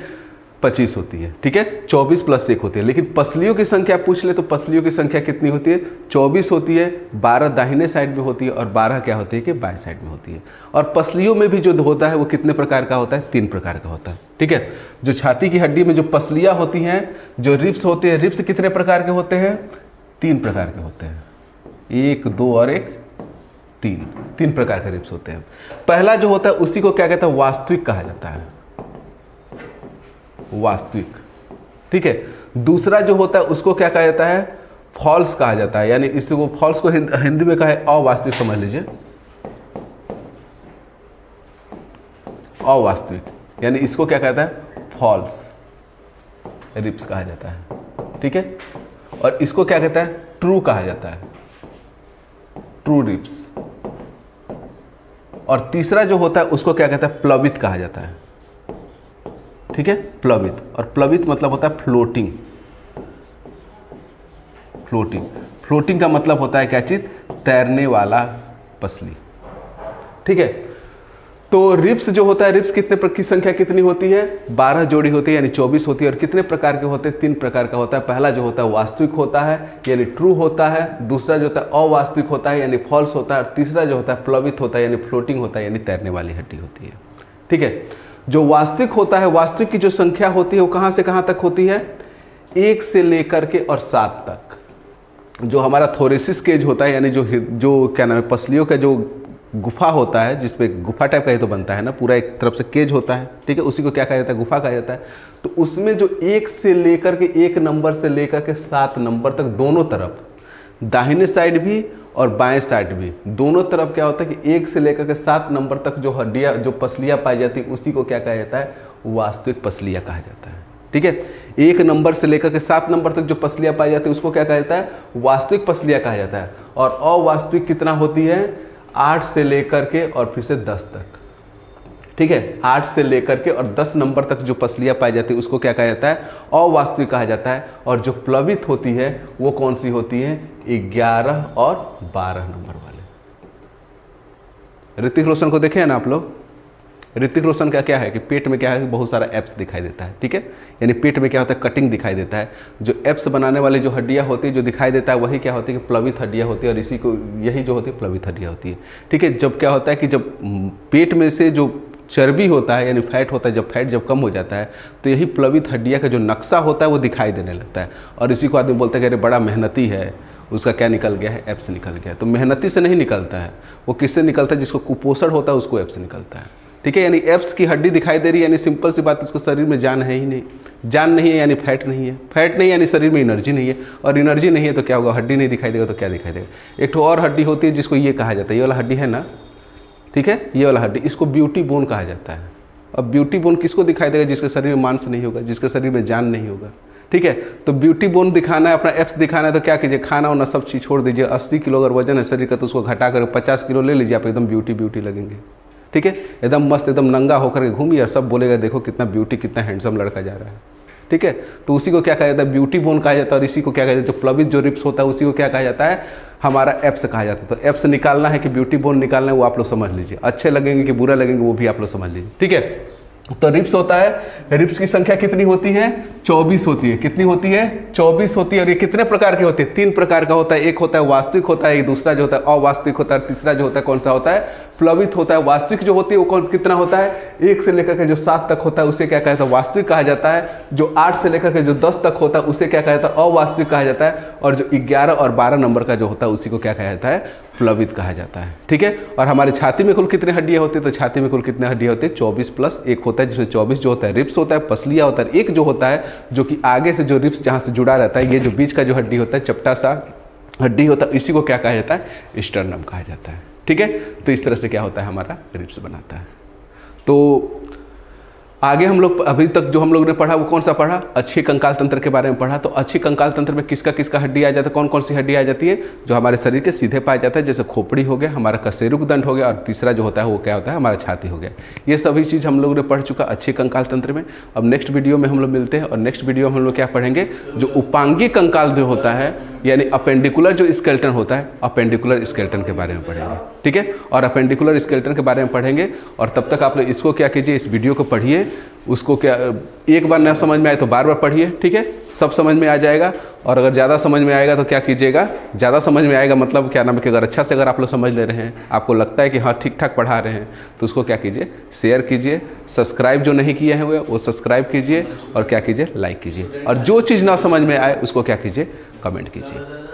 25 होती है। ठीक है। 24 + 1 होती है। लेकिन पसलियों की संख्या पूछ ले तो पसलियों की संख्या कितनी होती है, 24 होती है। 12 दाहिने साइड में होती है, और 12 क्या होती है कि बाएं साइड में होती है। और पसलियों में भी जो होता है वो कितने प्रकार का होता है, 3 प्रकार का होता है। ठीक है। जो छाती की हड्डी में जो पसलियां होती हैं, जो रिब्स होते हैं, रिब्स कितने प्रकार के होते हैं, 3 प्रकार के होते हैं। 1 2 और 1 3 प्रकार के रिब्स होते हैं। पहला जो होता है उसी को क्या कहता है, वास्तविक कहा जाता है, वास्तविक। ठीक है। दूसरा जो होता है उसको क्या कहा जाता है, फॉल्स कहा जाता है। यानी इसको फॉल्स को हिंदी में कहा है अवास्तविक, समझ लीजिए, अवास्तविक, यानी इसको क्या कहता है, फॉल्स रिब्स कहा जाता है। ठीक है। और इसको क्या कहता है, ट्रू कहा जाता है, ट्रू रिब्स। और तीसरा जो होता है उसको क्या कहता है, प्लवित कहा जाता है। ठीक है, प्लवित। और प्लवित मतलब होता है फ्लोटिंग, फ्लोटिंग। फ्लोटिंग का मतलब होता है क्या चीज, तैरने वाला पसली। ठीक है। तो रिब्स जो होता है, रिब्स कितने की संख्या कितनी होती है, 12 जोड़ी होती है, यानी 24 होती है। और कितने प्रकार के होते हैं, 3 प्रकार का होता है। पहला जो होता है वास्तविक होता है, यानी ट्रू होता है। दूसरा जो होता है अवास्तविक होता है, यानी फॉल्स होता है। और तीसरा जो होता है प्लवित होता है, यानी फ्लोटिंग होता है, यानी तैरने वाली हड्डी होती है। ठीक है। जो वास्तविक होता है, वास्तविक की जो संख्या होती है वो कहां से कहां तक होती है, 1 से लेकर के और 7 तक जो हमारा थोरेसिस केज होता है, यानी जो क्या नाम है, पसलियों का जो गुफा होता है, जिसपे गुफा टाइप का ही तो बनता है ना, पूरा एक तरफ से केज होता है, ठीक है, उसी को क्या कहा जाता है, गुफा कहा जाता है। तो उसमें जो 1 से लेकर के 1 नंबर से लेकर के 7 नंबर तक दोनों तरफ, दाहिने साइड भी और बाएं साइड भी, दोनों तरफ क्या होता है कि 1 से लेकर के 7 नंबर तक जो हड्डियाँ, जो पसलियाँ पाई जाती है, उसी को क्या कहा जाता है, वास्तविक पसलियाँ कहा जाता है। ठीक है, 1 नंबर से लेकर के 7 नंबर तक जो पसलियाँ पाई जाती है उसको क्या कहा जाता है, वास्तविक पसलियाँ कहा जाता है। और अवास्तविक कितना होती है, 8 से लेकर के और फिर से 10 तक। ठीक है, 8 से लेकर के और 10 नंबर तक जो पसलियाँ पाई जाती है उसको क्या कहा जाता है, अवास्तविक कहा जाता है। और जो प्लवित होती है वो कौन सी होती है, 11 और 12 नंबर वाले। ऋतिक रोशन को देखे हैं ना आप लोग, ऋतिक रोशन का क्या है कि पेट में क्या है, बहुत सारा एप्स दिखाई देता है। ठीक है, यानी पेट में क्या होता है, कटिंग दिखाई देता है। जो एप्स बनाने वाली जो हड्डियाँ होती है, जो दिखाई देता है, वही क्या होती है कि प्लवित हड्डियाँ होती है, और इसी को, यही जो होती है प्लवित हड्डियाँ होती है। ठीक है, जब क्या होता है कि जब पेट में से जो चर्बी होता है यानी फैट होता है, जब फैट जब कम हो जाता है तो यही प्लवित हड्डियाँ का जो नक्शा होता है वो दिखाई देने लगता है। और इसी को आदमी बोलता है कि अरे बड़ा मेहनती है, उसका क्या निकल गया है, एप्स निकल गया है। तो मेहनती से नहीं निकलता है, वो किससे निकलता है, जिसको कुपोषण होता है उसको एप्स निकलता है। ठीक है, यानी एप्स की हड्डी दिखाई दे रही है, यानी सिंपल सी बात, उसको शरीर में जान है ही नहीं। जान नहीं है यानी फैट नहीं है, फैट नहीं यानी शरीर में एनर्जी नहीं है, और एनर्जी नहीं है तो क्या होगा, हड्डी नहीं दिखाई देगा तो क्या दिखाई देगा। एक तो और हड्डी होती है जिसको ये कहा जाता है, ये वाला हड्डी है ना, ठीक है, ये वाला हड्डी, इसको ब्यूटी बोन कहा जाता है। अब ब्यूटी बोन किसको दिखाई देगा, जिसके शरीर में मांस नहीं होगा, जिसके शरीर में जान नहीं होगा। ठीक है, तो ब्यूटी बोन दिखाना है, अपना एप्स दिखाना है, तो क्या कीजिए, खाना वाना सब चीज़ छोड़ दीजिए। 80 किलो अगर वजन है शरीर का तो उसको घटा कर 50 किलो ले लीजिए, आप एकदम ब्यूटी लगेंगे। ठीक है, एकदम मस्त, एकदम नंगा होकर के घूमिए, सब बोलेगा देखो कितना ब्यूटी, कितना हैंडसम लड़का जा रहा है। ठीक है, तो उसी को क्या कहा जाता है, ब्यूटी बोन कहा जाता है। और इसी को क्या कहा जाता है, जो प्लवित जो रिप्स होता है उसी को क्या कहा जाता है, हमारा एप्स कहा जाता है। तो एप्स निकालना है कि ब्यूटी बोन निकालना है, वो आप लोग समझ लीजिए। अच्छे लगेंगे कि बुरा लगेंगे वो भी आप लोग समझ लीजिए। ठीक है, तो रिप्स होता है, रिप्स की संख्या कितनी होती है, 24 होती है। कितनी होती है, 24 होती है। और ये कितने प्रकार के होते हैं, 3 प्रकार का होता है। एक होता है वास्तविक होता है, एक दूसरा जो होता है अवास्तविक होता है, तीसरा जो होता है कौन सा होता है, प्लवित होता है। वास्तविक जो होती है वो कौन कितना होता है, 1 से लेकर के जो 7 तक होता है उसे क्या कहता है, वास्तविक कहा जाता है। जो 8 से लेकर के जो 10 तक होता है उसे क्या कहा जाता है, अवास्तविक कहा जाता है। और जो 11 और 12 नंबर का जो होता है उसी को क्या कहा जाता है, प्लवित कहा जाता है। ठीक है, और हमारे छाती में कुल कितने हड्डियां होती है, तो छाती में कुल कितने हड्डियां होती है, 24 प्लस 1 होता है, जिसमें 24 जो होता है रिप्स होता है, पसलिया होता है। एक जो होता है जो कि आगे से जो रिप्स जहाँ से जुड़ा रहता है, ये जो बीच का जो हड्डी होता है, चपटा सा हड्डी होता है, इसी को क्या कहा जाता है, स्टर्नम कहा जाता है। ठीक है, तो इस तरह से क्या होता है, हमारा रिप्स बनाता है। तो आगे हम लोग अभी तक जो हम लोग ने पढ़ा वो कौन सा पढ़ा, अच्छी कंकाल तंत्र के बारे में पढ़ा। तो अच्छी कंकाल तंत्र में किसका किसका हड्डी आ जाता है, कौन कौन सी हड्डी आ जाती है, जो हमारे शरीर के सीधे पाया जाता है, जैसे खोपड़ी हो गया, हमारा कशेरुक दंड हो गया, और तीसरा जो होता है वो क्या होता है, हमारा छाती हो गया। ये सभी चीज़ हम लोग ने पढ़ चुका अच्छी कंकाल तंत्र में। अब नेक्स्ट वीडियो में हम लोग मिलते हैं, और नेक्स्ट वीडियो में हम लोग क्या पढ़ेंगे, जो उपांगी कंकाल जो होता है, यानी अपेंडिकुलर जो स्केलेटन होता है, अपेंडिकुलर स्केलेटन के बारे में पढ़ेंगे। ठीक है, और अपेंडिकुलर स्केलेटन के बारे में पढ़ेंगे। और तब तक आप लोग इसको क्या कीजिए, इस वीडियो को पढ़िए, उसको क्या एक बार ना समझ में आए तो बार बार पढ़िए। ठीक है, सब समझ में आ जाएगा। और अगर ज़्यादा समझ में आएगा तो क्या कीजिएगा, ज़्यादा समझ में आएगा मतलब क्या नाम है कि अगर अच्छा से अगर आप लोग समझ ले रहे हैं, आपको लगता है कि हाँ ठीक ठाक पढ़ा रहे हैं, तो उसको क्या कीजिए, शेयर कीजिए। सब्सक्राइब जो नहीं किए हैं हुए वो सब्सक्राइब कीजिए, और क्या कीजिए, लाइक कीजिए। और जो चीज़ ना समझ में आए उसको क्या कीजिए, कमेंट कीजिए।